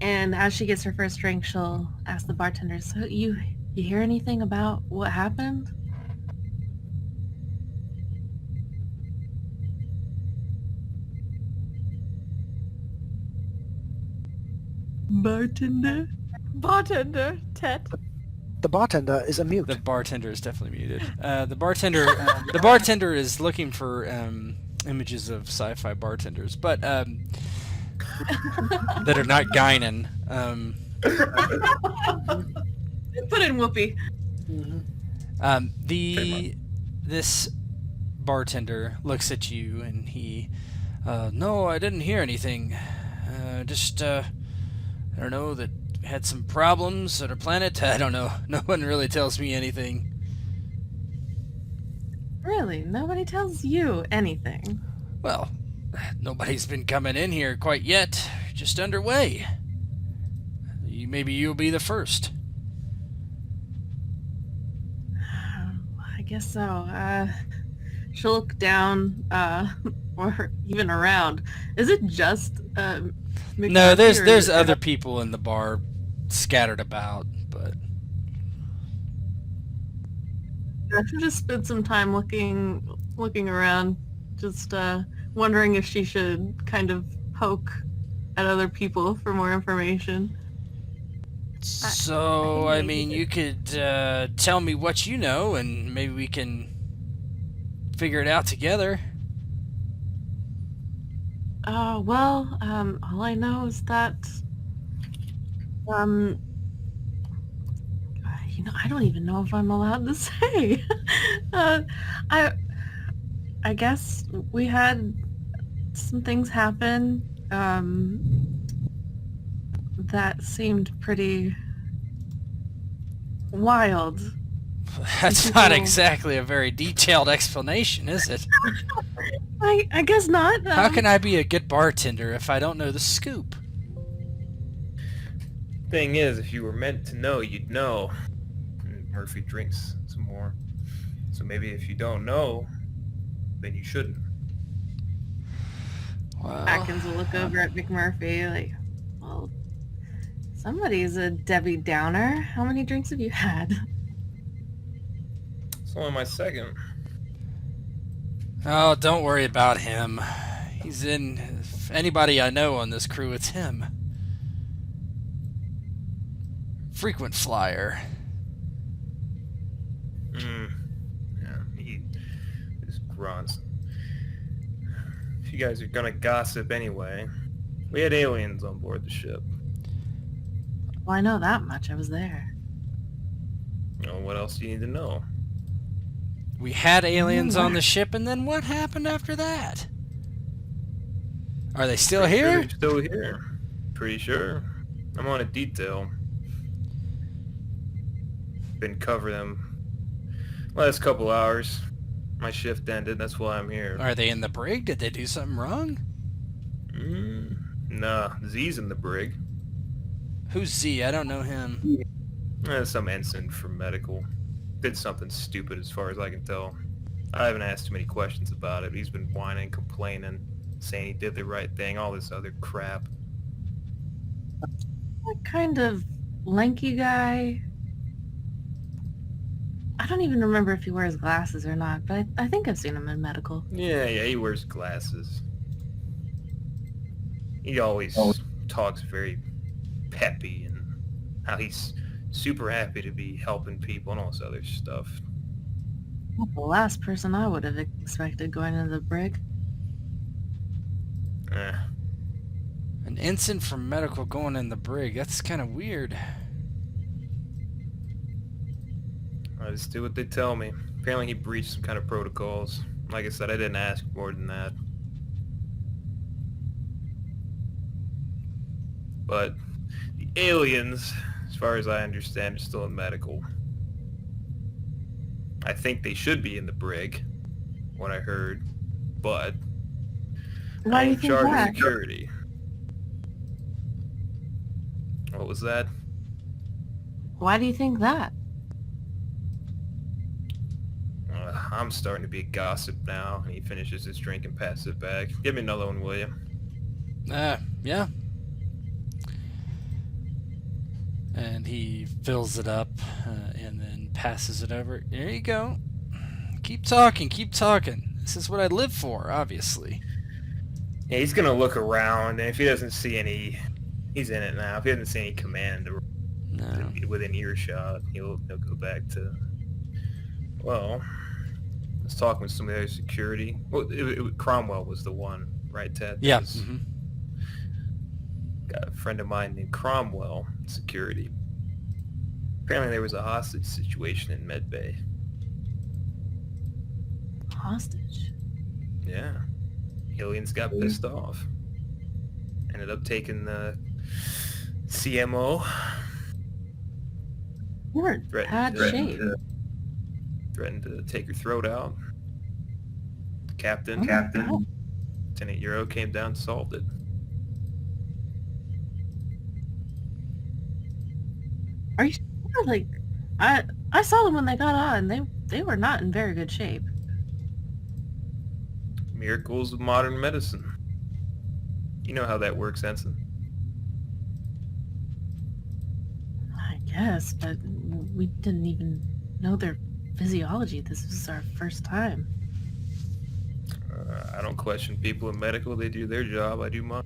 And as she gets her first drink, she'll ask the bartender, "So you hear anything about what happened?" Bartender? Bartender, Tet. The bartender is a mute. The bartender is definitely muted. The bartender is looking for images of sci-fi bartenders, but that are not Guinan. Put in Whoopi. This bartender looks at you and he, no, I didn't hear anything. I don't know, that we had some problems at our planet. I don't know. No one really tells me anything. Really? Nobody tells you anything? Well, nobody's been coming in here quite yet. Just underway. Maybe you'll be the first. I guess so. She'll look down, or even around. Is it just No, McMurphy, there's or there's is it- other people in the bar scattered about, but I should just spend some time looking around, just wondering if she should kind of poke at other people for more information. So, I I think mean, maybe you could tell me what you know, and maybe we can figure it out together. Well, all I know is that, um, I don't even know if I'm allowed to say. uh, I, I guess we had some things happen, that seemed pretty wild. That's not People, exactly a very detailed explanation, is it? I guess not. How can I be a good bartender if I don't know the scoop? Thing is, if you were meant to know, you'd know. And Murphy drinks some more. So maybe if you don't know, then you shouldn't. Well, Atkins will look over at McMurphy like, well, somebody's a Debbie Downer. How many drinks have you had? It's only my second. oh, don't worry about him. He's in. If anybody I know on this crew, it's him. Frequent flyer. Yeah, he just grunts. If you guys are gonna gossip anyway, we had aliens on board the ship. Well, I know that much. I was there. You know, what else do you need to know? We had aliens on What? the ship, and then what happened after that? Are they still Pretty sure here? they're still here. Pretty sure. I'm on a detail. Been covering them last couple hours. My shift ended, that's why I'm here. Are they in the brig? Did they do something wrong? Nah, Z's in the brig. Who's Z? I don't know him. Some ensign from medical. Did something stupid as far as I can tell. I haven't asked too many questions about it. He's been whining, complaining, saying he did the right thing, all this other crap. What kind of lanky guy? I don't even remember if he wears glasses or not, but I think I've seen him in medical. Yeah, he wears glasses. He always talks very peppy and how he's super happy to be helping people and all this other stuff. Not the last person I would have expected going into the brig. Eh, An ensign from medical going in the brig. That's kind of weird. I just do what they tell me. Apparently he breached some kind of protocols. Like I said, I didn't ask more than that. But the aliens, as far as I understand, are still in medical. I think they should be in the brig, what I heard, but Why do I'm you in think charge that? of security. What was that? Why do you think that? I'm starting to be a gossip now. And he finishes his drink and passes it back. Give me another one, will you? Yeah. And he fills it up and then passes it over. There you go. Keep talking. This is what I live for, obviously. Yeah, he's gonna look around, and if he doesn't see any, he's in it now. If he doesn't see any command No. within earshot, he'll go back to. Well, let's talk with some of the other security. Well, Cromwell was the one, right, Ted? Yeah. That was- Got a friend of mine named Cromwell, security. Apparently there was a hostage situation in Medbay. Hostage? Yeah. Aliens got pissed off. Ended up taking the CMO. You're in bad shape. Threatened to take her throat out. Captain, Oh. Lieutenant Yero came down and solved it. Are you sure? Like, I saw them when they got on. They were not in very good shape. Miracles of modern medicine. You know how that works, Ensign. I guess, but we didn't even know their physiology. This is our first time. I don't question people in medical. They do their job. I do mine.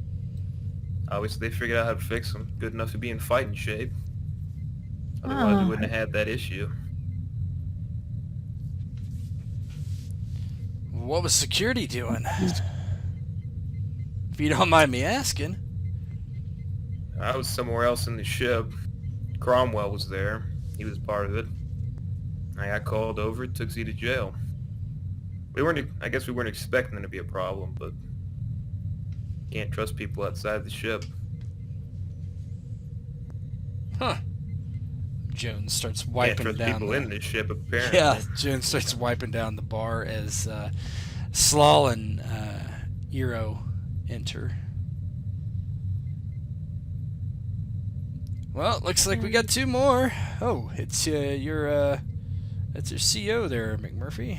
Obviously, they figured out how to fix them. Good enough to be in fighting shape. Otherwise, we Oh. wouldn't have had that issue. What was security doing? If you don't mind me asking. I was somewhere else in the ship. Cromwell was there. He was part of it. I got called over, took Z to jail. I guess we weren't expecting there to be a problem, but can't trust people outside the ship. Huh. Jones starts Can't wiping trust down people the... in this ship, apparently. Yeah, Jones starts wiping down the bar as Slaw and Yero enter. Well, looks like we got two more. Oh, it's that's your CO there, McMurphy.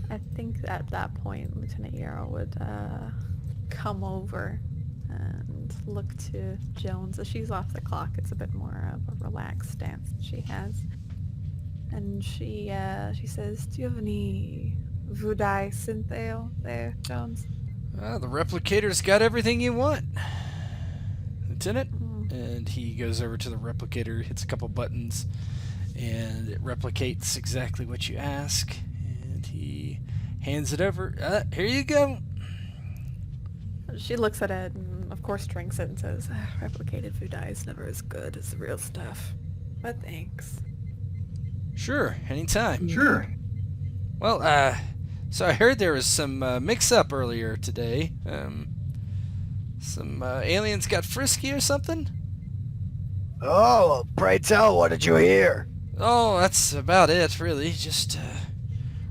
I think at that point, Lieutenant Yero would come over and look to Jones. As she's off the clock, it's a bit more of a relaxed stance that she has. And she says, "Do you have any Vudai synth ale there, Jones?" The replicator's got everything you want, Lieutenant. Mm. And he goes over to the replicator, hits a couple buttons, and it replicates exactly what you ask. And he hands it over. Here you go. She looks at it and, of course, drinks it and says, "Replicated Vudai is never as good as the real stuff. But thanks." Sure, anytime. Sure. Well, so I heard there was some mix-up earlier today. Some aliens got frisky or something? Oh, well, pray tell, what did you hear? Oh, that's about it, really. Just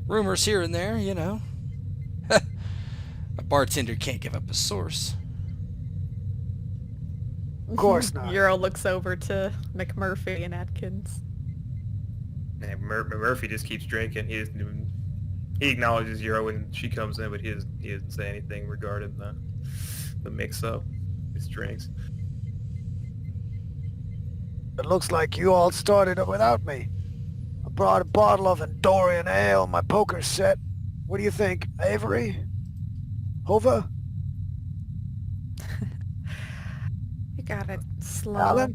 rumors here and there, you know. A bartender can't give up a source. Of course not. Yero looks over to McMurphy and Atkins. And Murphy just keeps drinking. He acknowledges Yero when she comes in, but he doesn't say anything regarding the mix-up. His drinks. It looks like you all started it without me. I brought a bottle of Andorian ale, my poker set. What do you think, Avery? Hova? You got it slow. Alan?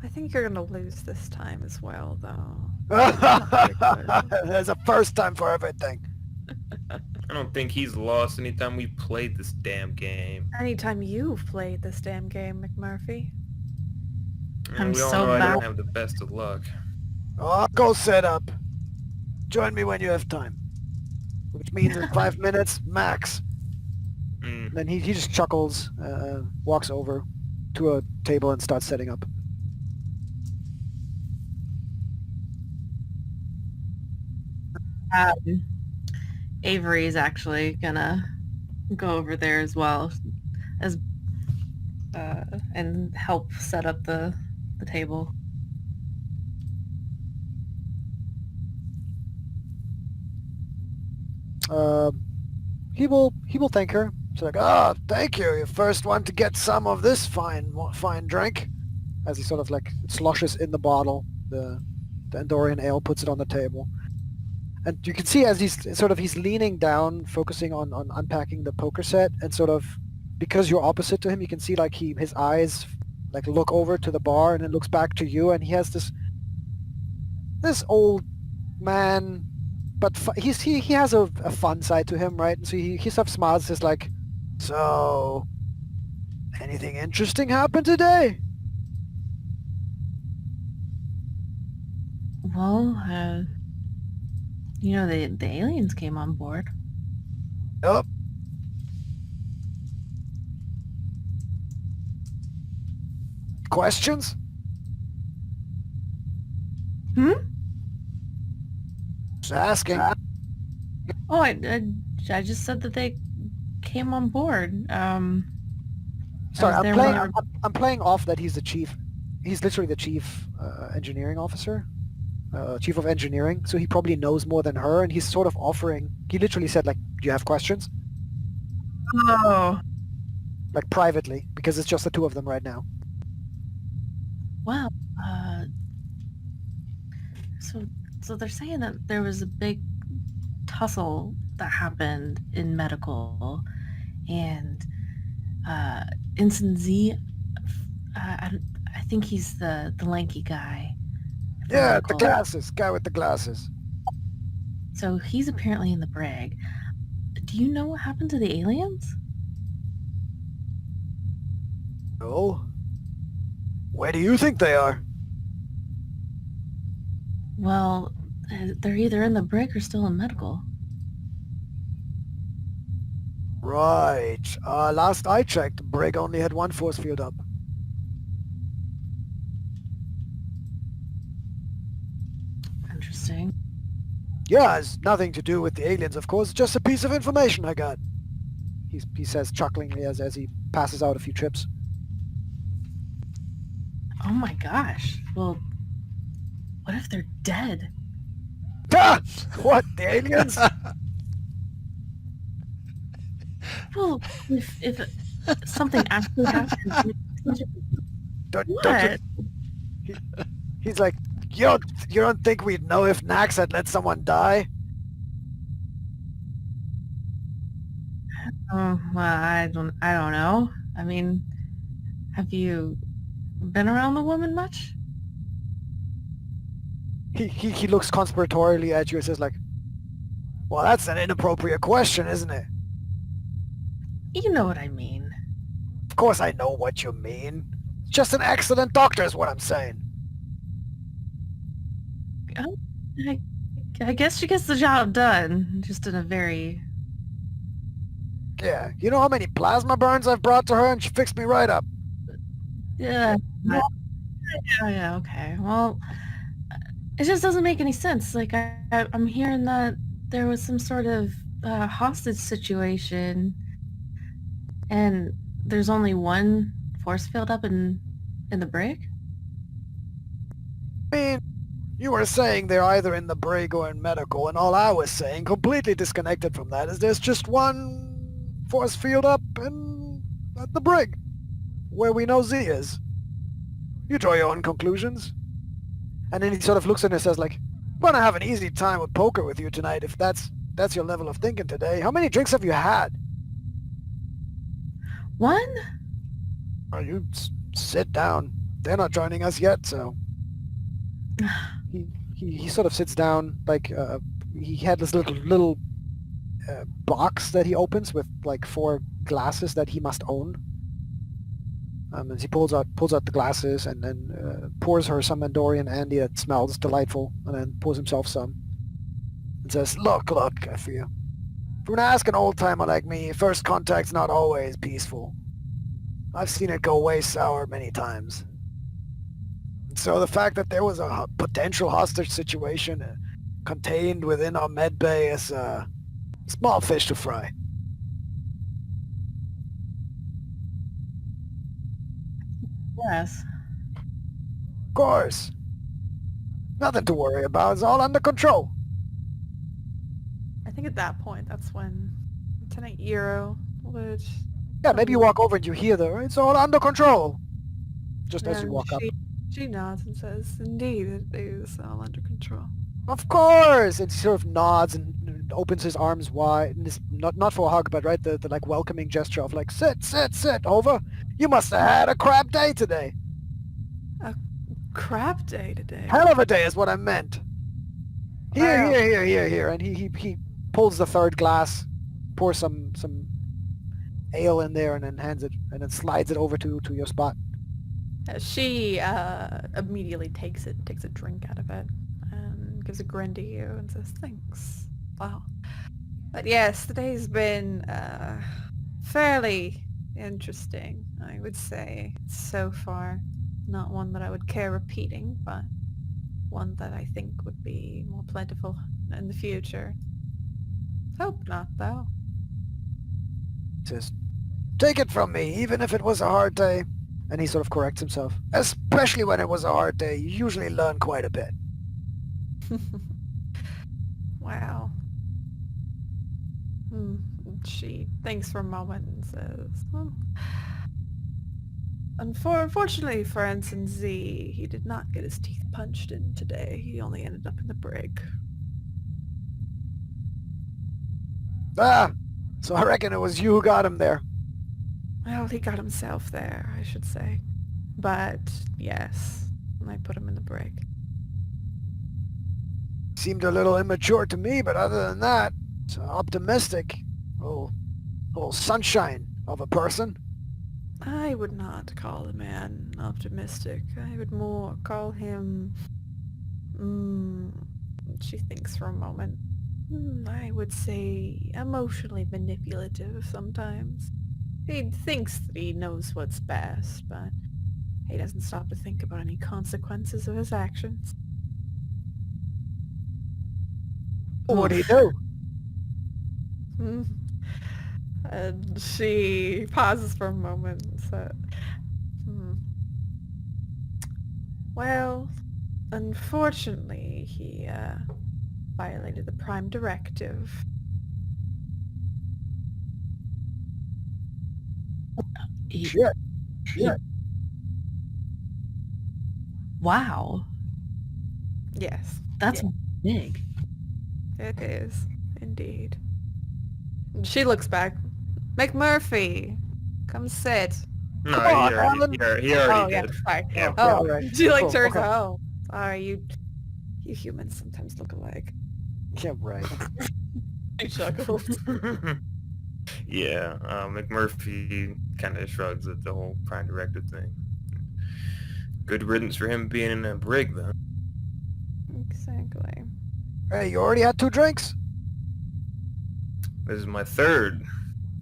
I think you're gonna lose this time as well, though. There's a first time for everything. I don't think he's lost anytime we've played this damn game. Anytime you've played this damn game, McMurphy. I'm We all so know I bad. don't have the best of luck. Oh, I'll go set up. Join me when you have time. Which means in 5 minutes, max. Mm. Then he just chuckles, walks over to a table and starts setting up. Avery's actually gonna go over there as well as and help set up the table. He will thank her. She's like, "Ah, thank you. You're first one to get some of this fine drink." As he sort of like sloshes in the bottle, the Andorian ale, puts it on the table, and you can see as he's leaning down, focusing on unpacking the poker set, and sort of because you're opposite to him, you can see like his eyes like look over to the bar and then looks back to you, and he has this old man. But he has a fun side to him, right? And so he sort of smiles, just like, "So, anything interesting happened today?" Well, the aliens came on board. Yup. Questions? Just asking. Oh, I just said that they came on board. Sorry, as they I'm playing off that he's the chief. He's literally the chief engineering officer, chief of engineering. So he probably knows more than her, and he's sort of offering. He literally said, like, "Do you have questions?" Oh, Like privately, because it's just the two of them right now. well, so they're saying that there was a big tussle that happened in medical, and Ensign Z I think he's the lanky guy. if I Yeah, the recall. glasses. Guy with the glasses. So he's apparently in the brig. Do you know what happened to the aliens? No. Where do you think they are? Well, they're either in the brig or still in medical. Right. Last I checked, Brig only had one force field up. Interesting. Yeah, it's nothing to do with the aliens, of course. Just a piece of information I got. He says chucklingly as he passes out a few trips. Oh my gosh. Well, what if they're dead? Ah! What? The aliens? Well, if something actually happens, Don't what? he's like, you don't think we'd know if Nax had let someone die? Oh, well, I don't know. I mean, have you been around the woman much? He looks conspiratorially at you and says like, well, that's an inappropriate question, isn't it? You know what I mean. Of course I know what you mean. Just an excellent doctor is what I'm saying. I guess she gets the job done, just in a very... Yeah, you know how many plasma burns I've brought to her and she fixed me right up. Yeah. Yeah, okay. Well, it just doesn't make any sense. Like, I'm hearing that there was some sort of hostage situation, and there's only one force field up in the brig? I mean, you were saying they're either in the brig or in medical, and all I was saying, completely disconnected from that, is there's just one force field up at the brig, where we know Z is. You draw your own conclusions. And then he sort of looks at her and says like, I'm gonna have an easy time with poker with you tonight if that's your level of thinking today. How many drinks have you had? One? Oh, you sit down. They're not joining us yet, so... He sort of sits down, like, he had this little box that he opens with, like, 4 glasses that he must own. And he pulls out the glasses and then pours her some Andorian Andy that smells delightful, and then pours himself some. And says, look, for you. If you're gonna ask an old-timer like me, first contact's not always peaceful. I've seen it go way sour many times. So the fact that there was a potential hostage situation contained within our med bay is a small fish to fry. Yes. Of course. Nothing to worry about. It's all under control. I think at that point, that's when Lieutenant Yero would... Yeah, maybe you walk over and you hear it's all under control. Just as you and walk up. She nods and says, indeed, it is all under control. Of course! And he sort of nods and opens his arms wide. And not for a hug, but right, the like welcoming gesture of like, sit, over. You must have had a crap day today. A crap day today. Hell of a day is what I meant. Wow. Here. And he pulls the third glass, pours some ale in there, and then hands it, and then slides it over to your spot. She immediately takes a drink out of it and gives a grin to you and says, thanks. Wow. But yes, today's been fairly interesting, I would say, so far. Not one that I would care repeating, but one that I think would be more plentiful in the future. Hope not, though. Says, take it from me, even if it was a hard day. And he sort of corrects himself. Especially when it was a hard day, you usually learn quite a bit. Wow. She thinks for a moment and says, well, unfortunately for Ensign Z, he did not get his teeth punched in today. He only ended up in the brig. Ah! So I reckon it was you who got him there. Well, he got himself there, I should say. But yes, I put him in the brig. Seemed a little immature to me, but other than that, it's optimistic. Little sunshine of a person. I would not call the man optimistic. I would more call him... she thinks for a moment. I would say emotionally manipulative sometimes. He thinks that he knows what's best, but he doesn't stop to think about any consequences of his actions. What do you do? Mm. And she pauses for a moment and said, Well, unfortunately, he violated the Prime Directive. He- Shit. Wow, Yes, that's big. it is, indeed. And she looks back. McMurphy, come sit. No, Come on, Alan. he Oh, already yeah, did. sorry. Yeah, Oh, all right. she like Cool, turns, okay. oh, sorry, you humans sometimes look alike. Yeah, right. I chuckle. Yeah, McMurphy kind of shrugs at the whole Prime Directive thing. Good riddance for him being in a brig, then. Exactly. Hey, you already had 2 drinks? This is my third. Do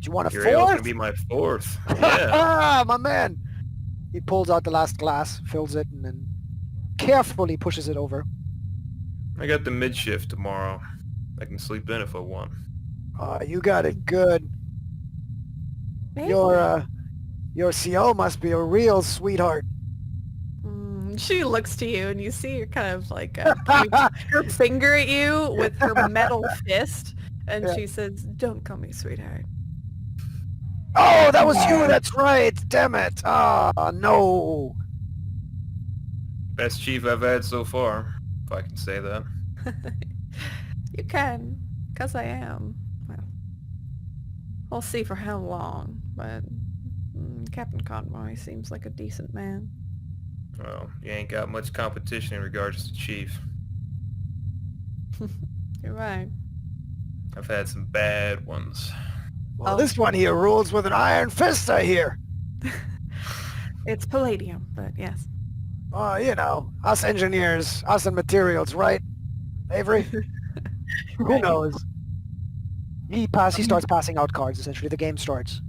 you want a Your ale's gonna fourth? be my fourth. Yeah. Ah, my man. He pulls out the last glass, fills it, and then carefully pushes it over. I got the mid shift tomorrow. I can sleep in if I want. You got it good. Maybe. Your CO must be a real sweetheart. She looks to you and you see her kind of like her finger at you with her metal fist, and Yeah. she says, "Don't call me sweetheart." Oh, that was you. That's right. Damn it. Ah, no. Best chief I've had so far, if I can say that. You can, 'cause I am. Well, we'll see for how long, but Captain Conroy seems like a decent man. Well, you ain't got much competition in regards to chief. You're right. I've had some bad ones. Well, Oh. this one here rules with an iron fist, I hear. It's palladium, but yes. You know, us engineers, us and materials, right? Avery? Who Right. knows? He starts passing out cards, essentially. The game starts.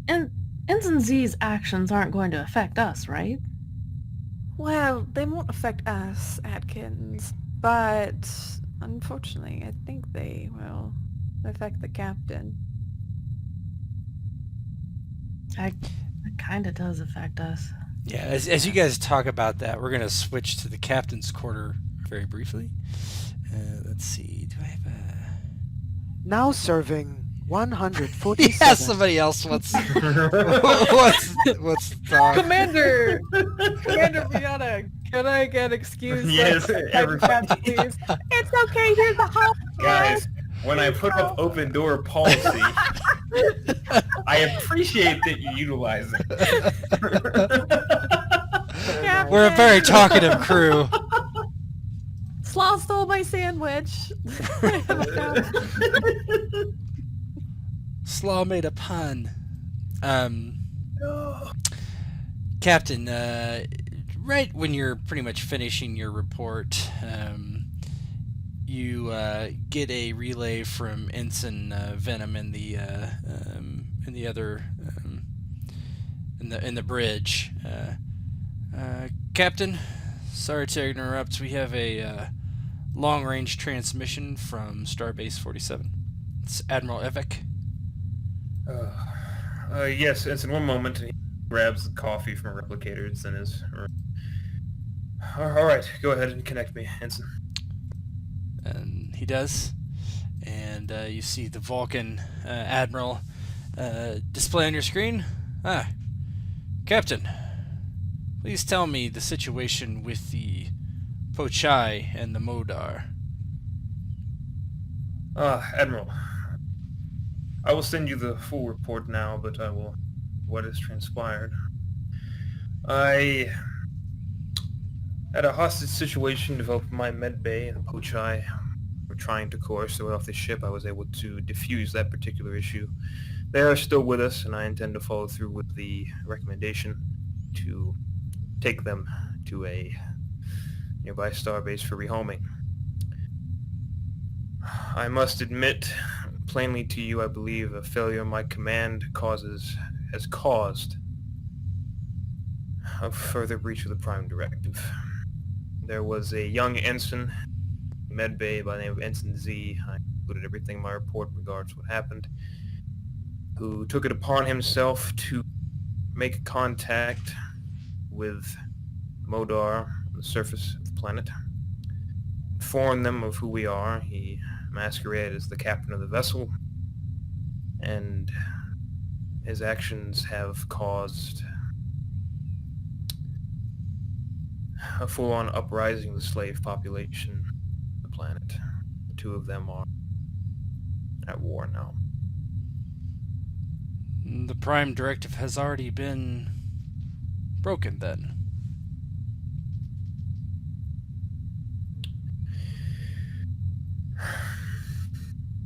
And Ensign Z's actions aren't going to affect us, right? Well, they won't affect us, Atkins, but unfortunately, I think they will affect the captain. It kind of does affect us. Yeah, as you guys talk about that, we're going to switch to the captain's quarter very briefly. Let's see. Do I have a... Now serving 147. Yeah, somebody else wants... what's talk? Commander Brianna, can I get excused? Yes, everybody. Please. It's okay, here's the house. Guys, when I put up open door policy, I appreciate that you utilize it. We're a very talkative crew. Slaw stole my sandwich. Slaw made a pun. Captain, right when you're pretty much finishing your report, you get a relay from Ensign Venom in the other in the bridge. Captain, sorry to interrupt. We have a long-range transmission from Starbase 47. It's Admiral Evek. Yes, Ensign, one moment. He grabs the coffee from a replicator that's in his room. All right, go ahead and connect me, Ensign. And he does. And you see the Vulcan Admiral display on your screen. Captain, please tell me the situation with the Pochai and the Modar. Admiral, I will send you the full report now, but I will what has transpired. I had a hostage situation develop in my med bay in Pochai. We're trying to coerce their way off the ship. I was able to diffuse that particular issue. They are still with us, and I intend to follow through with the recommendation to take them to a nearby starbase for rehoming. I must admit plainly to you, I believe a failure in my command has caused a further breach of the Prime Directive. There was a young ensign, medbay by the name of Ensign Z. I included everything in my report in regards to what happened, who took it upon himself to make contact with Modar on the surface of the planet, inform them of who we are. He masqueraded as the captain of the vessel, and his actions have caused a full-on uprising of the slave population of the planet. The two of them are at war now. The Prime Directive has already been broken, then.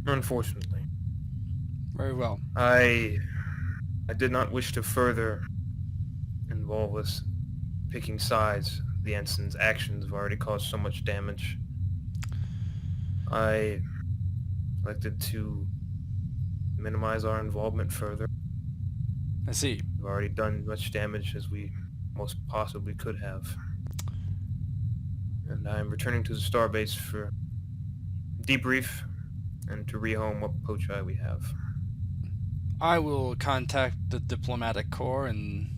Unfortunately. Very well. I did not wish to further involve us picking sides. The ensign's actions have already caused so much damage. I elected to minimize our involvement further. I see. We've already done much damage as we most possibly could have. And I'm returning to the starbase for debrief and to rehome what Pochai we have. I will contact the diplomatic corps and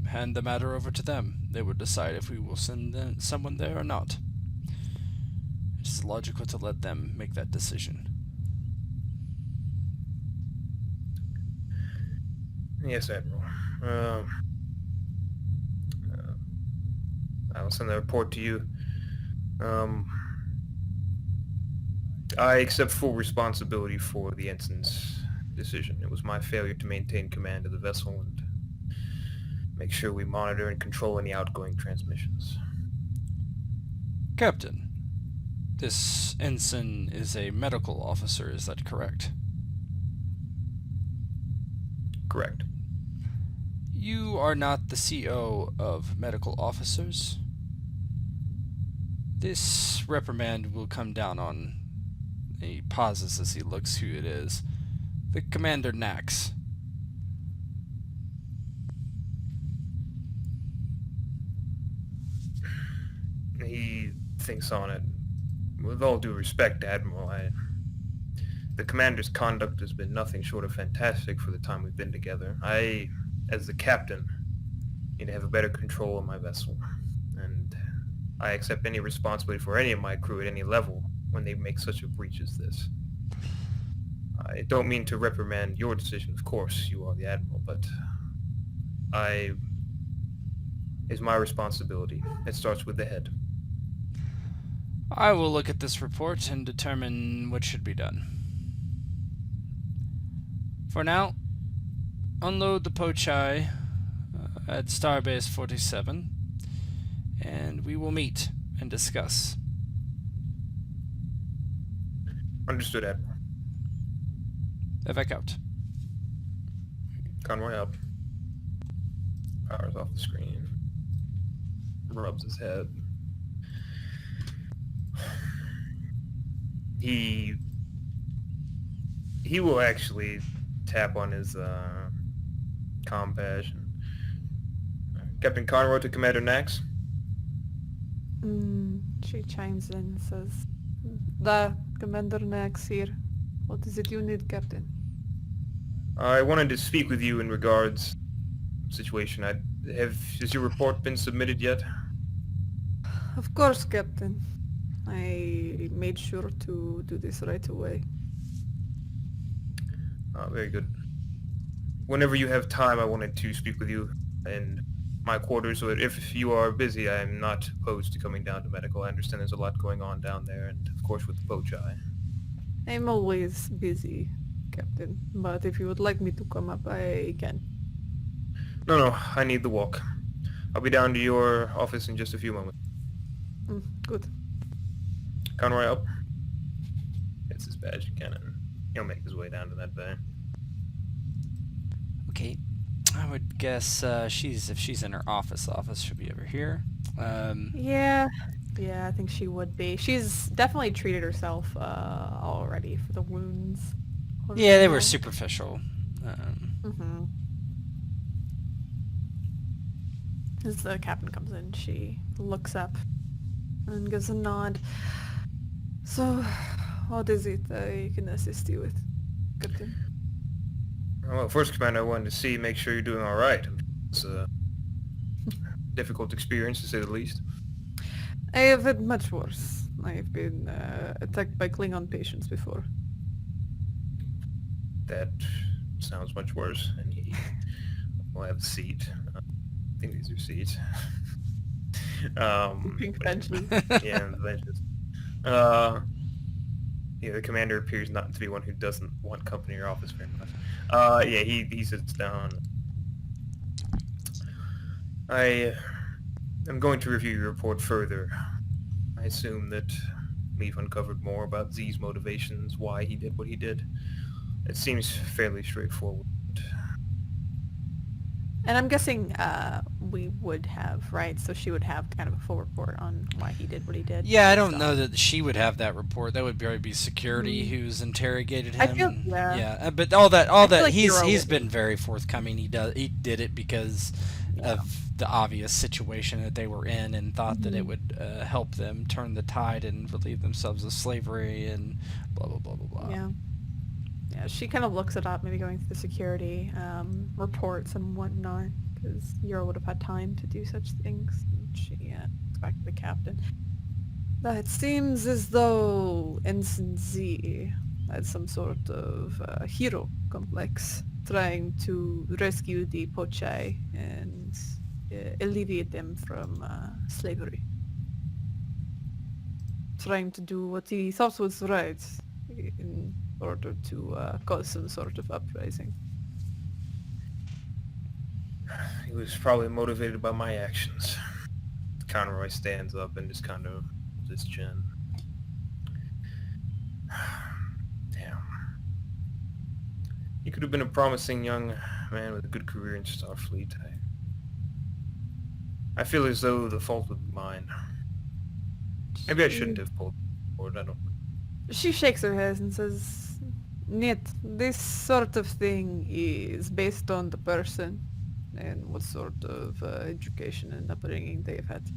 hand the matter over to them. They will decide if we will send someone there or not. It's logical to let them make that decision. Yes, Admiral. I will send the report to you. I accept full responsibility for the ensign's decision. It was my failure to maintain command of the vessel and make sure we monitor and control any outgoing transmissions. Captain, this ensign is a medical officer, is that correct? Correct. You are not the CO of medical officers. This reprimand will come down on... He pauses as he looks who it is. The Commander Nax. He thinks on it. With all due respect, Admiral, the Commander's conduct has been nothing short of fantastic for the time we've been together. I, as the captain, need to have a better control of my vessel. And I accept any responsibility for any of my crew at any level when they make such a breach as this. I don't mean to reprimand your decision, of course, you are the Admiral, but it's my responsibility. It starts with the head. I will look at this report and determine what should be done. For now, unload the Pochai at Starbase 47, and we will meet and discuss. Understood, Admiral. Evac out. Conroy up. Powers off the screen. Rubs his head. He will actually tap on his comm patch. Captain Conroy to Commander Nax. She chimes in and says, "The Commander Nax here. What is it you need, Captain?" I wanted to speak with you in regards situation. Has your report been submitted yet? Of course, Captain. I made sure to do this right away. Very good. Whenever you have time, I wanted to speak with you in my quarters, so that if you are busy, I am not opposed to coming down to medical. I understand there's a lot going on down there, and of course with the Pochai. I'm always busy, Captain, but if you would like me to come up, I can. No, I need the walk. I'll be down to your office in just a few moments. Good. Conroy up. Gets his badge again, and he'll make his way down to that bay. Okay. I would guess if she's in her office she'll be over here. Yeah. Yeah, I think she would be. She's definitely treated herself already for the wounds. Yeah, they were superficial. Mm-hmm. As the captain comes in, she looks up and gives a nod. So, what is it I can assist you with, Captain? Well, first, Commander, I wanted to make sure you're doing all right. It's a difficult experience, to say the least. I have had much worse. I have been attacked by Klingon patients before. That sounds much worse. And he will have a seat. I think these are seats. Pink benches. Yeah, the benches. Yeah, the commander appears not to be one who doesn't want company or office very much. Yeah, he sits down. I am going to review your report further. I assume that we've uncovered more about Z's motivations, why he did what he did. It seems fairly straightforward. And I'm guessing we would have, right? So she would have kind of a full report on why he did what he did. Yeah, I based don't know on- that she would have that report. That would probably be security Mm. who's interrogated him. I feel- and- yeah. But all that feel like he's Yero would been very forthcoming. He did it because of the obvious situation that they were in, and thought that it would help them turn the tide and relieve themselves of slavery and blah blah blah blah blah. Yeah. Yeah, she kind of looks it up, maybe going through the security reports and whatnot, because Yero would have had time to do such things. And she looks back to the captain. It seems as though Ensign Z had some sort of hero complex, trying to rescue the Pochai and alleviate them from slavery. Trying to do what he thought was right in order to cause some sort of uprising. He was probably motivated by my actions. Conroy stands up and just kind of holds his chin. Damn. He could have been a promising young man with a good career in Starfleet. I feel as though the fault would be mine. Maybe I shouldn't have pulled forward, I don't know. She shakes her head and says, Niet, this sort of thing is based on the person and what sort of education and upbringing they've had.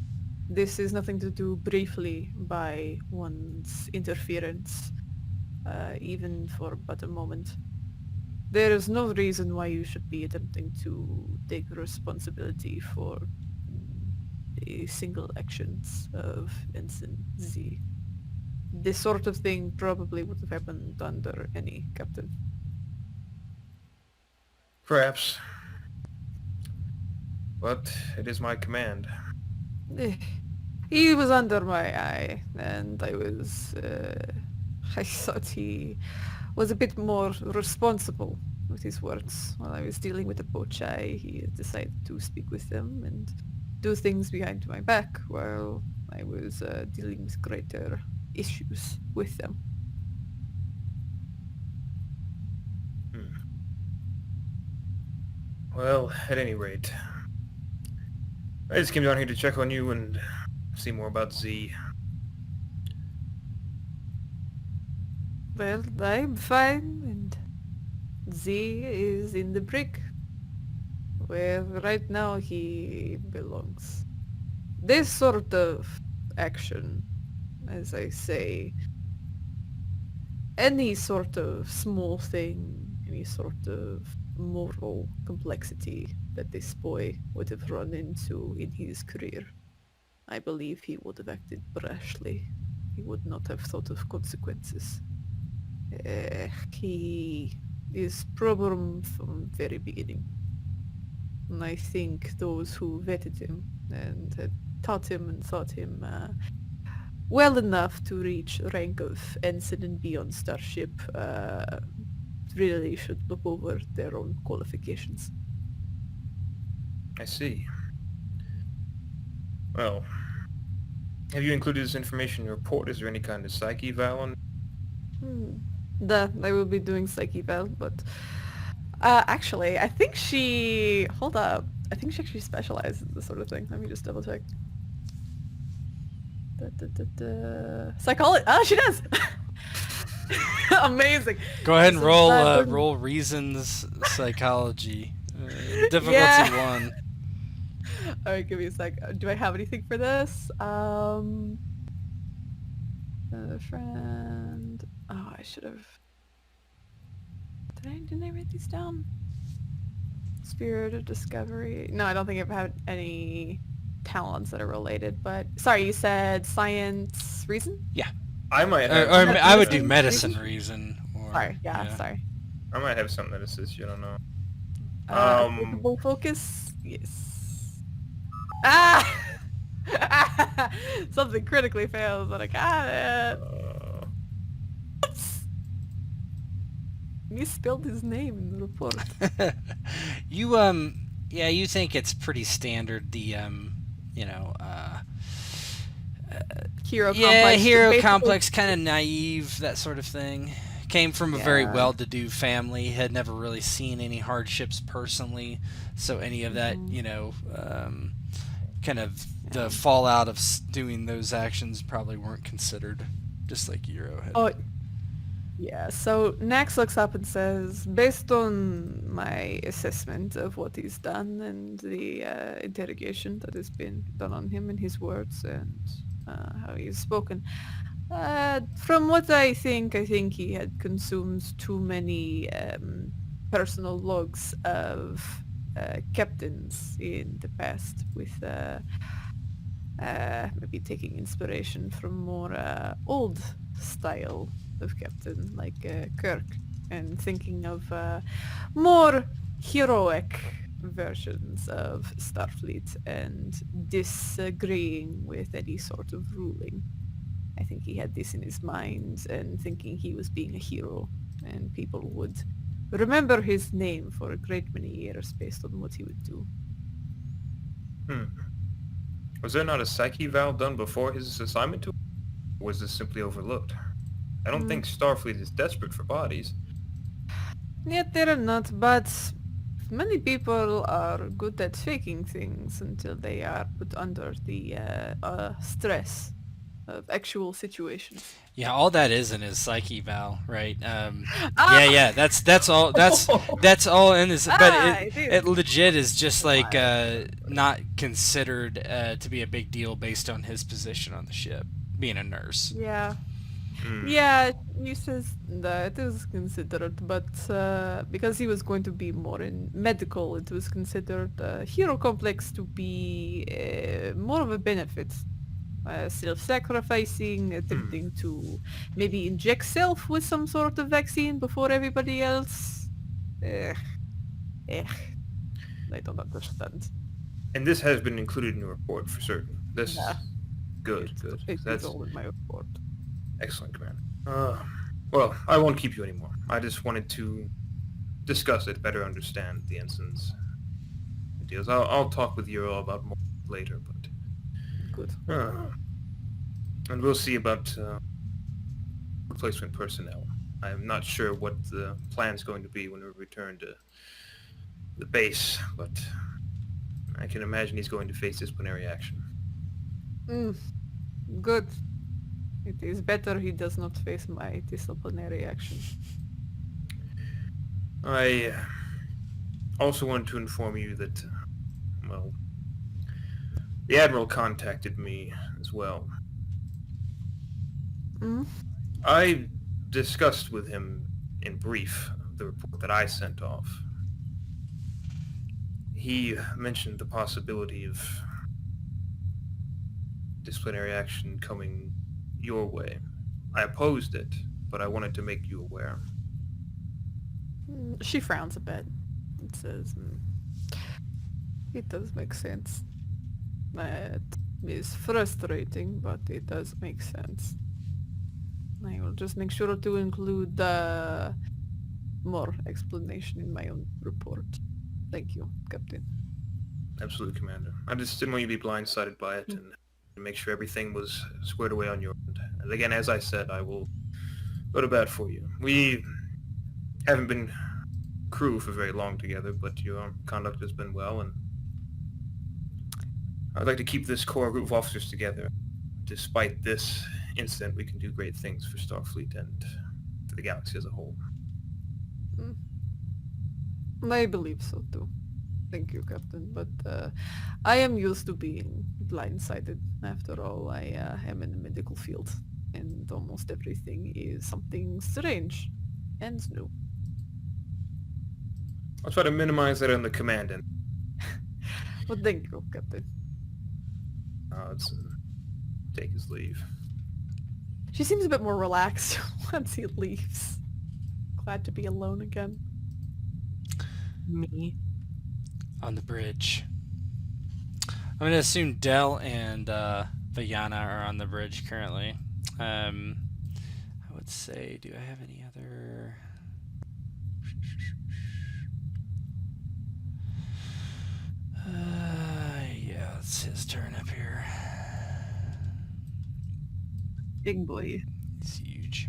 This is nothing to do briefly by one's interference, even for but a moment. There is no reason why you should be attempting to take responsibility for the single actions of Ensign Z. This sort of thing probably would have happened under any captain. Perhaps. But it is my command. He was under my eye, and I thought he was a bit more responsible with his words. While I was dealing with the Pochai, he decided to speak with them and do things behind my back while I was dealing with greater issues with them. Well, at any rate, I just came down here to check on you and see more about Z. Well, I'm fine, and Z is in the brig, where right now he belongs. This sort of action, as I say, any sort of small thing, any sort of moral complexity that this boy would have run into in his career, I believe he would have acted brashly. He would not have thought of consequences. He is problem from very beginning. And I think those who vetted him and had taught him and thought him well enough to reach rank of ensign and be on starship really should look over their own qualifications. I see. Well, have you included this information in your report? Is there any kind of psyche eval on? I will be doing psyche val, but actually, I think she. Hold up. I think she actually specializes in this sort of thing. Let me just double check. Psychology. Oh, she does. Amazing. Go ahead and So roll that would- roll reasons psychology. Difficulty Yeah. 1. All right, give me a sec. Do I have anything for this? Friend. Oh, I should have. Didn't I write these down? Spirit of discovery. No, I don't think I've had any talents that are related. But sorry, you said science reason. I might Or, have. or I would do Medicine medicine reason. Or, Sorry, yeah, sorry. I might have something that assists you. I don't know. Applicable focus. Yes. Ah. Something critically fails, but I got it. Misspelled his name in the report. You yeah, you think it's pretty standard. The you know Hero yeah, complex. hero basically- complex, kind of naive, that sort of thing. Came from a very Yeah. well-to-do family, had never really seen any hardships personally, so any of that, Mhm. you know, kind of the fallout of doing those actions probably weren't considered, just like Yero had. Oh, yeah. So Nax looks up and says, based on my assessment of what he's done and the interrogation that has been done on him and his words and how he's spoken, from what I think he had consumed too many personal logs of captains in the past with maybe taking inspiration from more old style of captain like Kirk and thinking of more heroic versions of Starfleet and disagreeing with any sort of ruling. I think he had this in his mind and thinking he was being a hero and people would remember his name for a great many years based on what he would do. Was there not a psyche eval done before his assignment to? Or was this simply overlooked? I don't think Starfleet is desperate for bodies. Yet they're not, but many people are good at faking things until they are put under the stress of actual situations. Yeah, all that is in his psyche val, right? Ah! Yeah, that's all. That's all in his. But I do. it legit is just like Why? not considered to be a big deal based on his position on the ship, being a nurse. Yeah. Hmm. Yeah, he says that it is considered, but because he was going to be more in medical, it was considered hero complex to be more of a benefit. Self-sacrificing, attempting to maybe inject self with some sort of vaccine before everybody else. I don't understand. And this has been included in your report for certain. This Yeah. good. It's That's all in my report. excellent, Commander. Well, I won't keep you anymore. I just wanted to discuss it, better understand the ensign's deals. I'll talk with Yero about more later, but Good. and we'll see about replacement personnel. I'm not sure what the plan's going to be when we return to the base, but I can imagine he's going to face disciplinary action. Good. It is better he does not face my disciplinary action. I also wanted to inform you that, well, the Admiral contacted me as well. I discussed with him in brief the report that I sent off. He mentioned the possibility of disciplinary action coming your way. I opposed it, but I wanted to make you aware. She frowns a bit and says, it does make sense. It is frustrating, but it does make sense. I will just make sure to include more explanation in my own report. Thank you, Captain. Absolutely, Commander. I just didn't want you to be blindsided by it, and make sure everything was squared away on your end. And again, as I said, I will go to bat for you. We haven't been crew for very long together, but your conduct has been well, and I'd like to keep this core group of officers together. Despite this incident, we can do great things for Starfleet and for the galaxy as a whole. I believe so too. Thank you, Captain. But I am used to being blindsided. After all, I am in the medical field, and almost everything is something strange and new. I'll try to minimize that on the command end. But thank you, Captain. Let's take his leave. She seems a bit more relaxed once he leaves. Glad to be alone again. Me. On the bridge. I'm going to assume Dell and Vajana are on the bridge currently. I would say, do I have any other... yeah, it's his turn up here. Big boy. It's huge.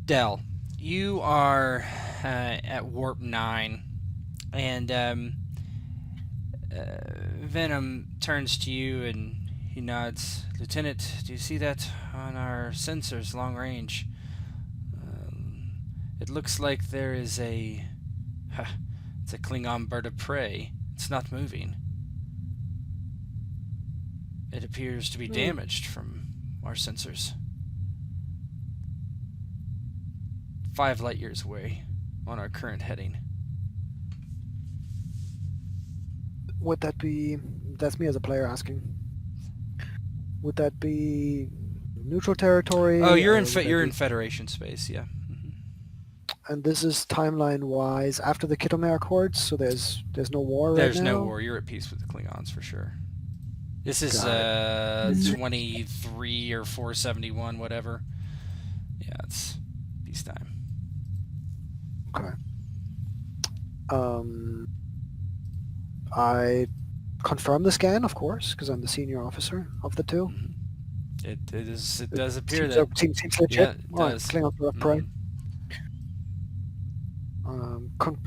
Dell, you are at warp 9, and Venom turns to you and he nods. Lieutenant, do you see that on our sensors, long range? It looks like there is a... it's a Klingon bird of prey. It's not moving. It appears to be damaged from our sensors. 5 light years away on our current heading. Would that be... That's me as a player asking. Would that be neutral territory? Oh, you're or in would that you're be- in Federation space, yeah. And this is timeline-wise after the Kittelmeer Accords, so there's no war right now? There's no war. You're at peace with the Klingons for sure. This is Got 23 or 471, whatever. Yeah, it's peacetime. Okay. I confirm the scan, of course, because I'm the senior officer of the two. It does appear seems, that seems legit. yeah, it Alright, does. Klingon bird of prey. Mhm.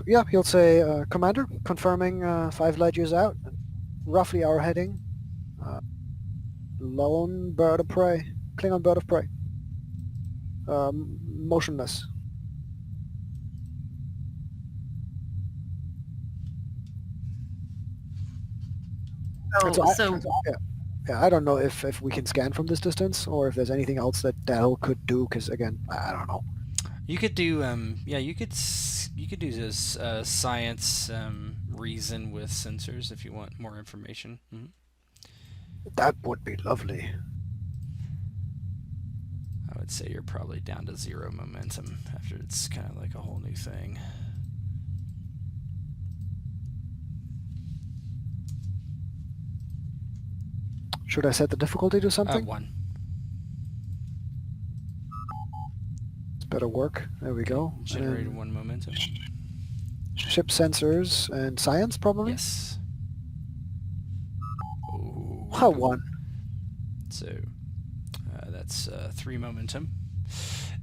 Yeah, he'll say, Commander, confirming 5 light years out, roughly our heading. Lone bird of prey, Klingon bird of prey. Motionless. So Yeah, I don't know if we can scan from this distance or if there's anything else that Dell could do, because again, I don't know. You could do you could do this science reason with sensors if you want more information. Mm-hmm. That would be lovely. I would say you're probably down to 0 momentum after it's kind of like a whole new thing. Should I set the difficulty to something? 1. It's better work. There we go. Generated And 1 momentum. ship sensors and science, probably? Yes. Oh. How 1? So that's 3 momentum.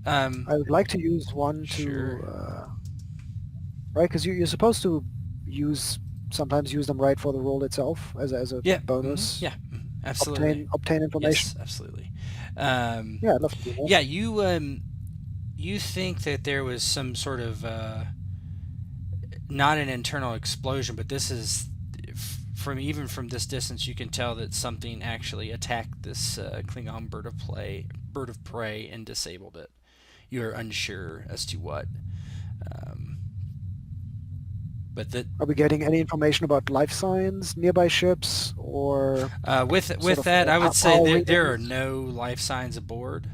I would like to use 1 to... Sure. Right, because you're supposed to sometimes use them right for the roll itself as a bonus. Mhm, yeah. Mhm, absolutely. Obtain information. Yes, absolutely. Yeah, I'd love to do that. Yeah, you think that there was some sort of not an internal explosion, but this is even from this distance you can tell that something actually attacked this Klingon bird of prey and disabled it. You're unsure as to what. But that Are we getting any information about life signs, nearby ships, or with of, that, I would power say there are readings? no life signs aboard.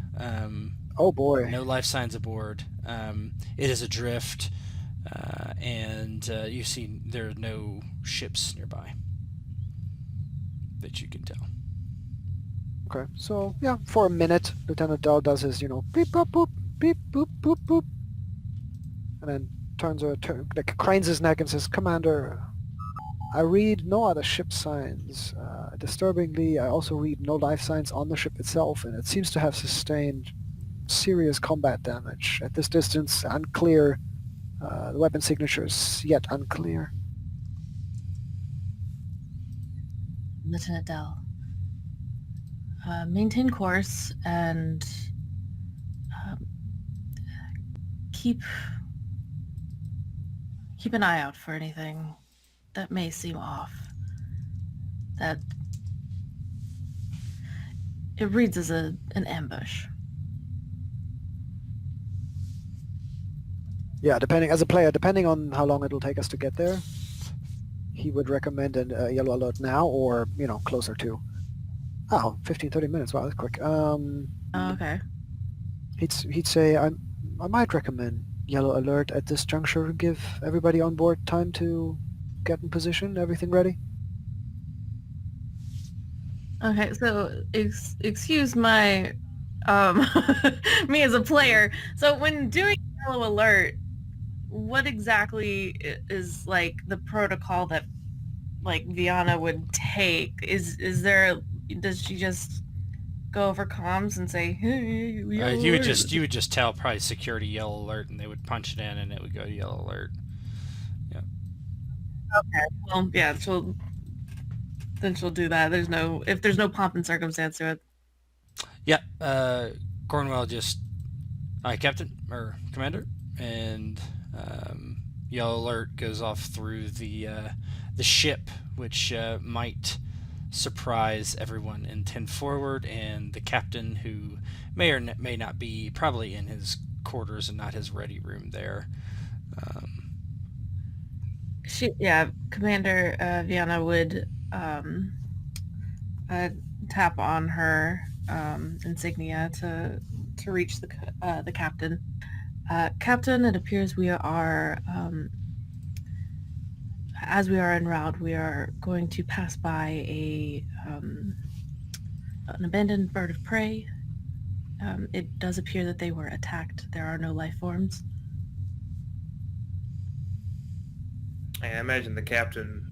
Oh boy. No life signs aboard. It is adrift, and you see there are no ships nearby that you can tell. Okay, so yeah, for a minute, Lieutenant Dahl does his, beep boop boop, beep boop boop boop, and then cranes his neck and says, "Commander, I read no other ship signs. Disturbingly, I also read no life signs on the ship itself, and it seems to have sustained serious combat damage. At this distance, unclear. The weapon signatures yet unclear." Lieutenant Dell, maintain course and keep an eye out for anything that may seem off. That it reads as an ambush. Yeah, depending on how long it'll take us to get there, he would recommend a yellow alert now or, closer to. 15, 30 minutes. Wow, that's quick. Okay. He'd say, I might recommend yellow alert at this juncture. Give everybody on board time to get in position, everything ready. Okay, so excuse my me as a player. So when doing yellow alert, what exactly is like the protocol that like Viana would take? Does she just go over comms and say, "Hey, yellow You would alert"? just tell probably security yellow alert, and they would punch it in, and it would go to yellow alert. Okay. Well, yeah, she'll do that. If there's no pomp and circumstance to it. Yeah, Cornwell just, hi, Captain or Commander, and yellow alert goes off through the ship, which might surprise everyone in 10 forward, and the captain, who may or may not be probably in his quarters and not his ready room there. Commander Viana would tap on her insignia to reach the captain. Captain, it appears we are, as we are en route, we are going to pass by an abandoned bird of prey. It does appear that they were attacked. There are no life forms. I imagine the captain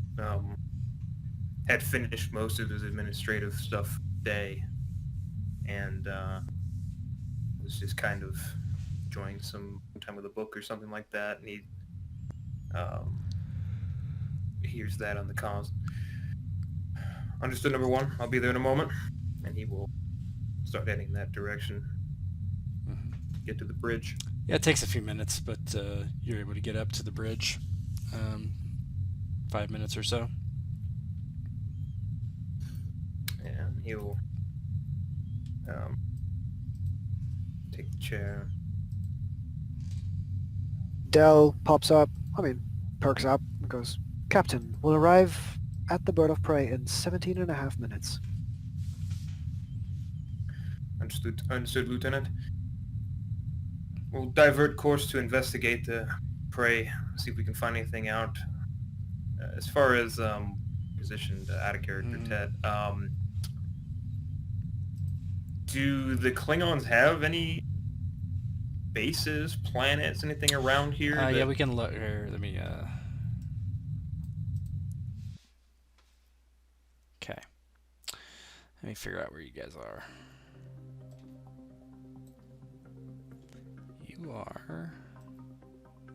had finished most of his administrative stuff today, and was just kind of enjoying some time with a book or something like that, and he hears that on the comms. Understood, number one. I'll be there in a moment, and he will start heading that direction. Get to the bridge. Yeah, it takes a few minutes, but you're able to get up to the bridge. 5 minutes or so. And he'll take the chair. Dell pops up, perks up, and goes, "Captain, we'll arrive at the bird of prey in 17 and a half minutes. Understood, Lieutenant. We'll divert course to investigate the prey, see if we can find anything out. As far as positioned out of character, Ted, do the Klingons have any bases, planets, anything around here? Yeah, we can look here. Let me. Okay. Let me figure out where you guys are. You are.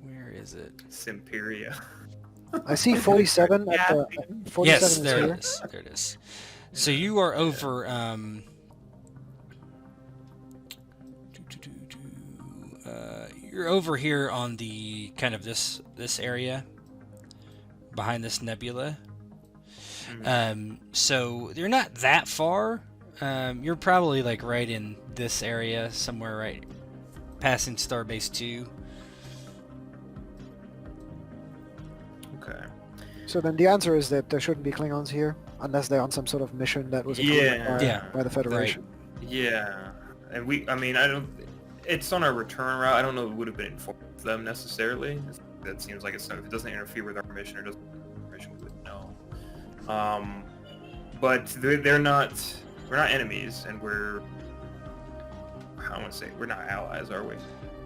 Where is it? Simperia. I see 47 at the... 47 Yes, is there here. it is. There it is. So you are over. You're over here on the kind of this area behind this nebula. So you're not that far. You're probably like right in this area somewhere, right passing Starbase 2. Okay. So then the answer is that there shouldn't be Klingons here, unless they're on some sort of mission that was approved by the Federation. Right. Yeah. And it's on our return route. I don't know if it would have been informed of them necessarily. That seems like if it doesn't interfere with our mission or doesn't interfere with our mission, we wouldn't know. But we're not enemies, and we're not allies, are we?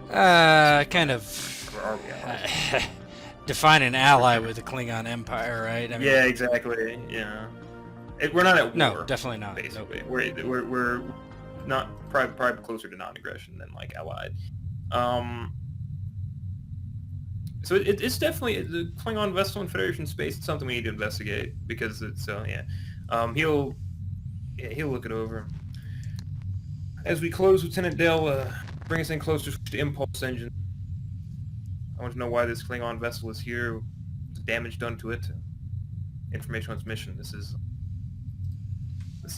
Kind of Or are we allies? define an ally with the Klingon Empire, right? I mean, Yeah, exactly. Yeah. We're not at no, war. definitely not. Basically, Nope. we're not probably closer to non-aggression than like allied. Um, so it's definitely the Klingon vessel in Federation space. It's something we need to investigate because it's yeah. He'll look it over. As we close, Lieutenant Dale, bring us in closer to impulse engine. I want to know why this Klingon vessel is here. Damage done to it. Information on its mission. This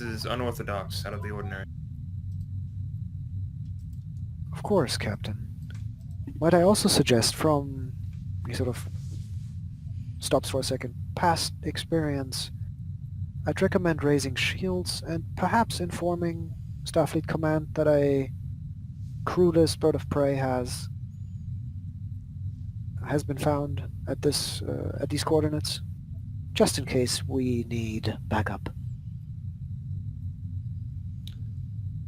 is unorthodox, out of the ordinary. Of course, Captain. Might I also suggest from, he sort of stops for a second, past experience, I'd recommend raising shields and perhaps informing Starfleet Command that a crewless bird of prey has been found at these coordinates, just in case we need backup.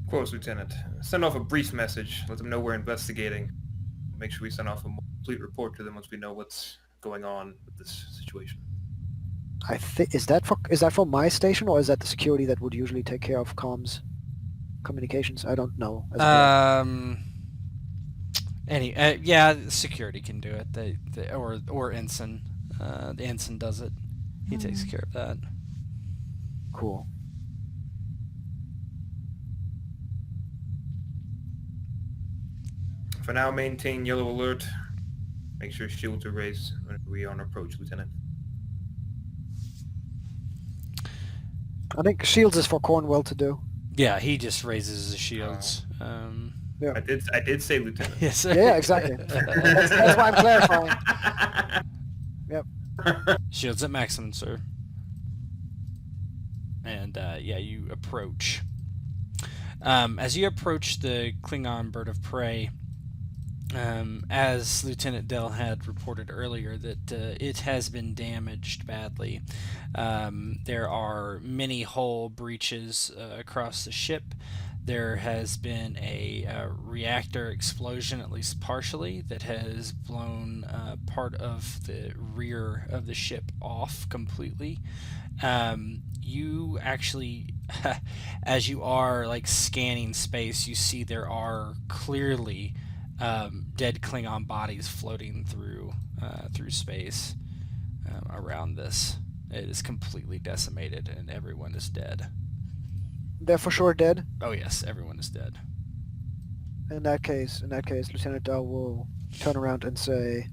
Of course, Lieutenant. Send off a brief message. Let them know we're investigating. Make sure we send off a more complete report to them once we know what's going on with this situation. I think is that for my station, or is that the security that would usually take care of comms, communications? I don't know. Yeah, security can do it. Or ensign. The ensign does it. He takes care of that. Cool. For now, maintain yellow alert. Make sure shields are raised when we are on approach, Lieutenant. I think shields is for Cornwell to do. Yeah, he just raises the shields. Yeah. I did say Lieutenant. Yes. Yeah, exactly. that's why I'm clarifying. Yep. Shields at maximum, sir. And yeah, you approach. As you approach the Klingon bird of prey, as Lieutenant Dell had reported earlier, that it has been damaged badly. There are many hull breaches across the ship. There has been a reactor explosion, at least partially, that has blown part of the rear of the ship off completely. You actually, as you are like scanning space, you see there are clearly dead Klingon bodies floating through space around this. It is completely decimated, and everyone is dead. They're for sure dead. Oh yes, everyone is dead. In that case, Lieutenant Dahl will turn around and say,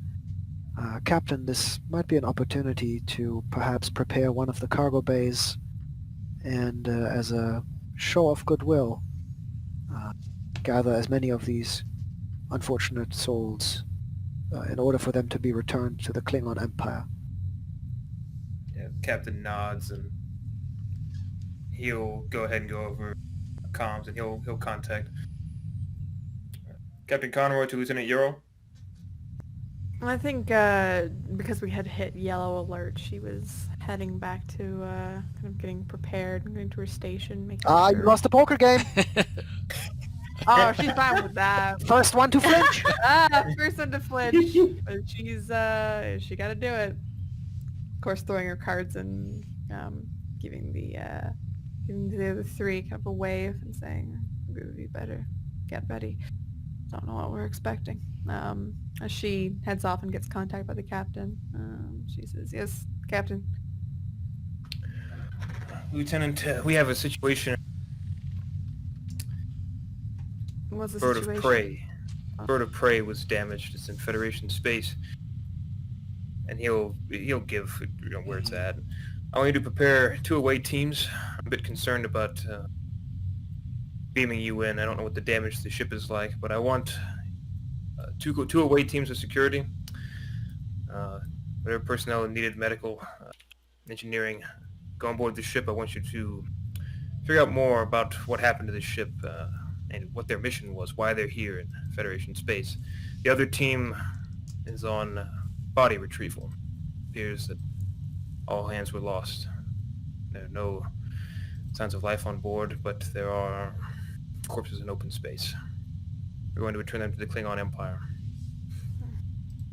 Captain, this might be an opportunity to perhaps prepare one of the cargo bays and, as a show of goodwill, gather as many of these unfortunate souls in order for them to be returned to the Klingon Empire. Yeah, Captain nods and he'll go ahead and go over comms and he'll contact Captain Conroy to Lieutenant Yero. I think because we had hit yellow alert, she was heading back to kind of getting prepared and going to her station. Making Ah, sure... you lost the poker game. Oh, she's fine with that. First one to flinch. First one to flinch. But she's she got to do it. Of course, throwing her cards and giving the other three kind of a wave and saying, "Maybe it would be better. Get ready." Don't know what we're expecting. As she heads off and gets contacted by the captain, she says, "Yes, Captain." Lieutenant, we have a situation. What's the Bird situation? of prey. Oh. Bird of prey was damaged. It's in Federation space, and he'll give where it's at. I want you to prepare 2 away teams. I'm a bit concerned about beaming you in. I don't know what the damage to the ship is like, but I want 2 away teams of security. Whatever personnel needed, medical, engineering, go on board the ship. I want you to figure out more about what happened to the ship and what their mission was, why they're here in Federation space. The other team is on body retrieval. Appears that all hands were lost. There are no signs of life on board, but there are corpses in open space. We're going to return them to the Klingon Empire.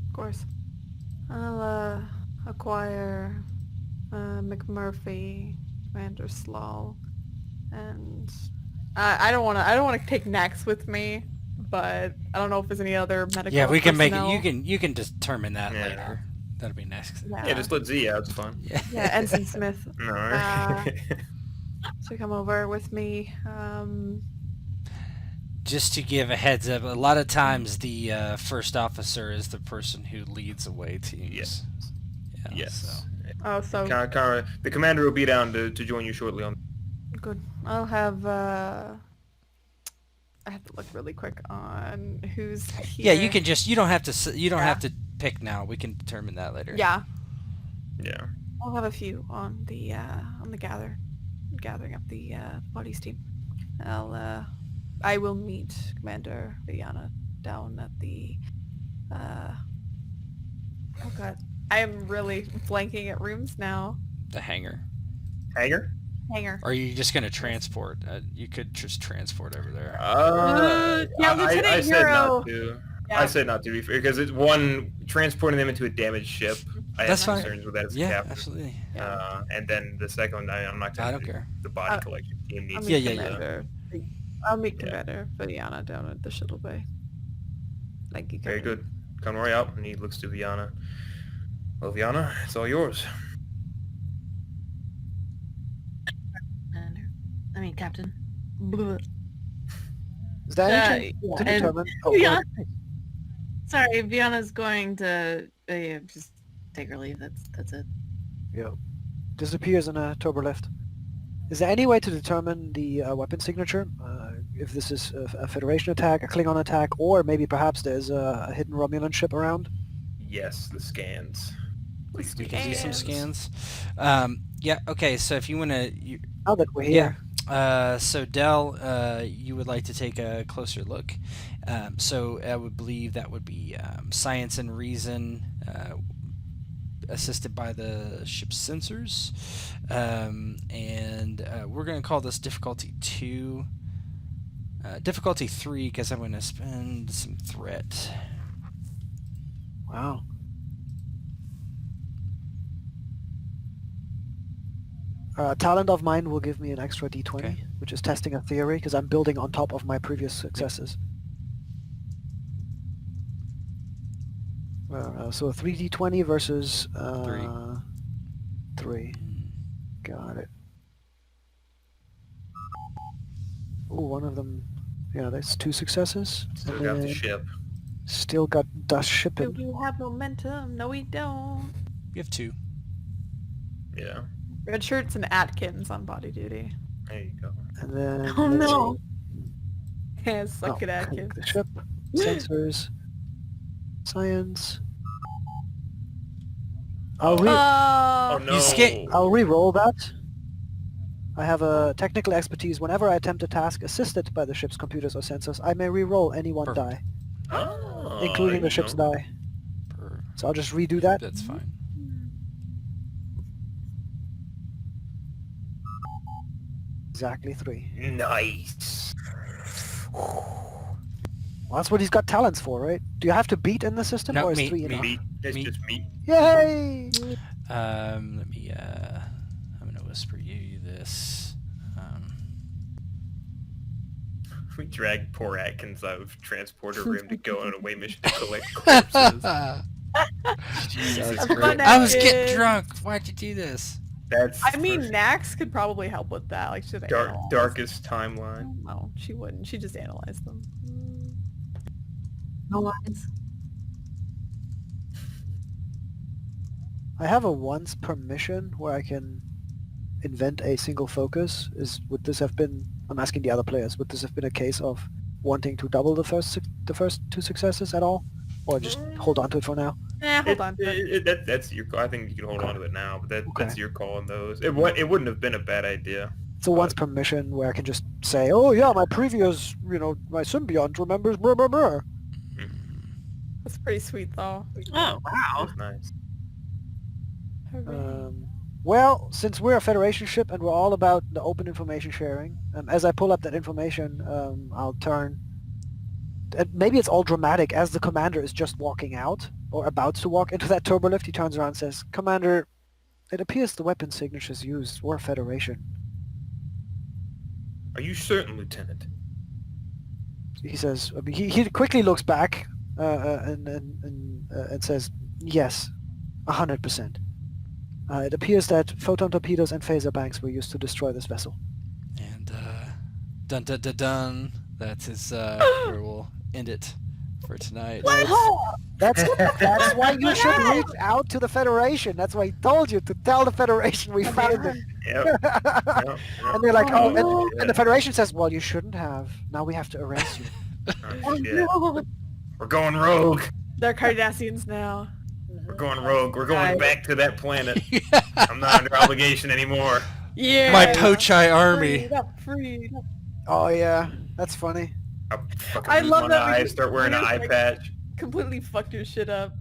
Of course. I'll acquire McMurphy, Commander Slaw, and I don't want to take Nax with me, but I don't know if there's any other medical. Yeah, we can make it. personnel. You can determine that Yeah. later. That'll be next. Yeah, just let Z out. It's fun. Yeah. Yeah, Ensign Smith All right. to come over with me. Just to give a heads up, a lot of times the first officer is the person who leads away teams. Yes. Yeah, Yes. so. Oh, so The commander will be down to join you shortly on. good. I'll have. I have to look really quick on who's Yeah, here. you can just. You don't have to. You don't Yeah. have to pick now. We can determine that later. Yeah, Yeah. I'll have a few on the gathering up the bodies team. I will meet Commander Viana down at the. Oh god, I am really blanking at rooms now. The hangar. Hangar? Hangar. Or are you just gonna transport? You could just transport over there. Yeah, Lieutenant I said Yero. not to. Yeah. I said not to because it's one transporting them into a damaged ship. I That's have fine. concerns with that as a Yeah, captain. absolutely. And then the second one, I'm not I going don't to. care. The body Uh, collection team I'll needs. meet Yeah. Commander. I'll meet Yeah. Commander Viana down at the shuttle bay. Thank you. Very Captain. good. Conroy out, and he looks to Viana. Well, Viana, it's all yours. Captain. Blah. Is that anything to and- determine? Oh, yeah. okay. Sorry, Viana's going to just take her leave. That's it. Yeah. Disappears in a turbolift. Is there any way to determine the weapon signature? If this is a Federation attack, a Klingon attack, or maybe perhaps there's a hidden Romulan ship around? Yes, the scans. Please We do can do some Scans. scans. Yeah. Okay. So if you want to, Now that we're here, so Dell, you would like to take a closer look. So I would believe that would be science and reason, assisted by the ship's sensors, and we're going to call this difficulty 2. Difficulty 3 because I'm going to spend some threat. wow. Talent of mine will give me an extra d20, Okay. which is testing a theory, because I'm building on top of my previous successes. So a 3d20 versus 3. Got it. Oh, one of them. Yeah, that's 2 successes. Still And got the then ship. Still got dust Do shipping. we have momentum? No, we don't. You have 2. Yeah. Red shirts and Atkins on body duty. There you go. And then Oh, let's no. see. Yeah, suck it, Atkins. The ship, sensors, science. Oh, Oh, no. You skip- I'll re-roll that. I have a technical expertise. Whenever I attempt a task assisted by the ship's computers or sensors, I may re-roll any one Perfect. die, Oh, including there the you ship's go. die. So I'll just redo that. That's fine. Exactly 3. Nice. Well, that's what he's got talents for, right? Do you have to beat in the system, No, or is meat, 3 enough? Meat. It's Meat. just meat. Yay! Let me. I'm gonna whisper you this. We dragged poor Atkins out of transporter room to go on a away mission to collect corpses. Jesus That's great. Christ. I was getting Atkins. drunk. Why'd you do this? That's I mean, for Nax could probably help with that. Like, she'd analyze. darkest timeline. No, she wouldn't. She just analyzed them. No lines. I have a once per mission where I can invent a single focus. Would this have been? I'm asking the other players. Would this have been a case of wanting to double the first 2 successes at all, or just hold on to it for now? Hold on. That's your call. I think you can hold on to it now, but that's Okay. your call on those. It wouldn't have been a bad idea. It's a once per mission where I can just say, oh yeah, my previous, my symbiont remembers blah blah blah. That's pretty sweet, though. Oh, wow. That's nice. Well, since we're a Federation ship and we're all about the open information sharing, as I pull up that information, I'll turn maybe it's all dramatic. As the commander is just walking out, or about to walk into that turbolift, he turns around and says, "Commander, it appears the weapon signatures used were Federation." Are you certain, Lieutenant? He says, he quickly looks back and says, "Yes, 100%. It appears that photon torpedoes and phaser banks were used to destroy this vessel." And dun dun dun dun. That's his. Where we'll end it for tonight. That's why you should reach out to the Federation. That's why he told you to tell the Federation we found it. Yep. And they're like, oh, and the Federation says, "Well, you shouldn't have. Now we have to arrest you." Oh, shit. We're going rogue. They're Cardassians now. We're going rogue. We're going back to that planet. I'm not under obligation anymore. Yeah. My Pochai army. Freed up, freed up. Oh yeah, that's funny. I'll fucking I lose love one that eye, because start wearing an Leo's eye like- patch. Completely fucked your shit up.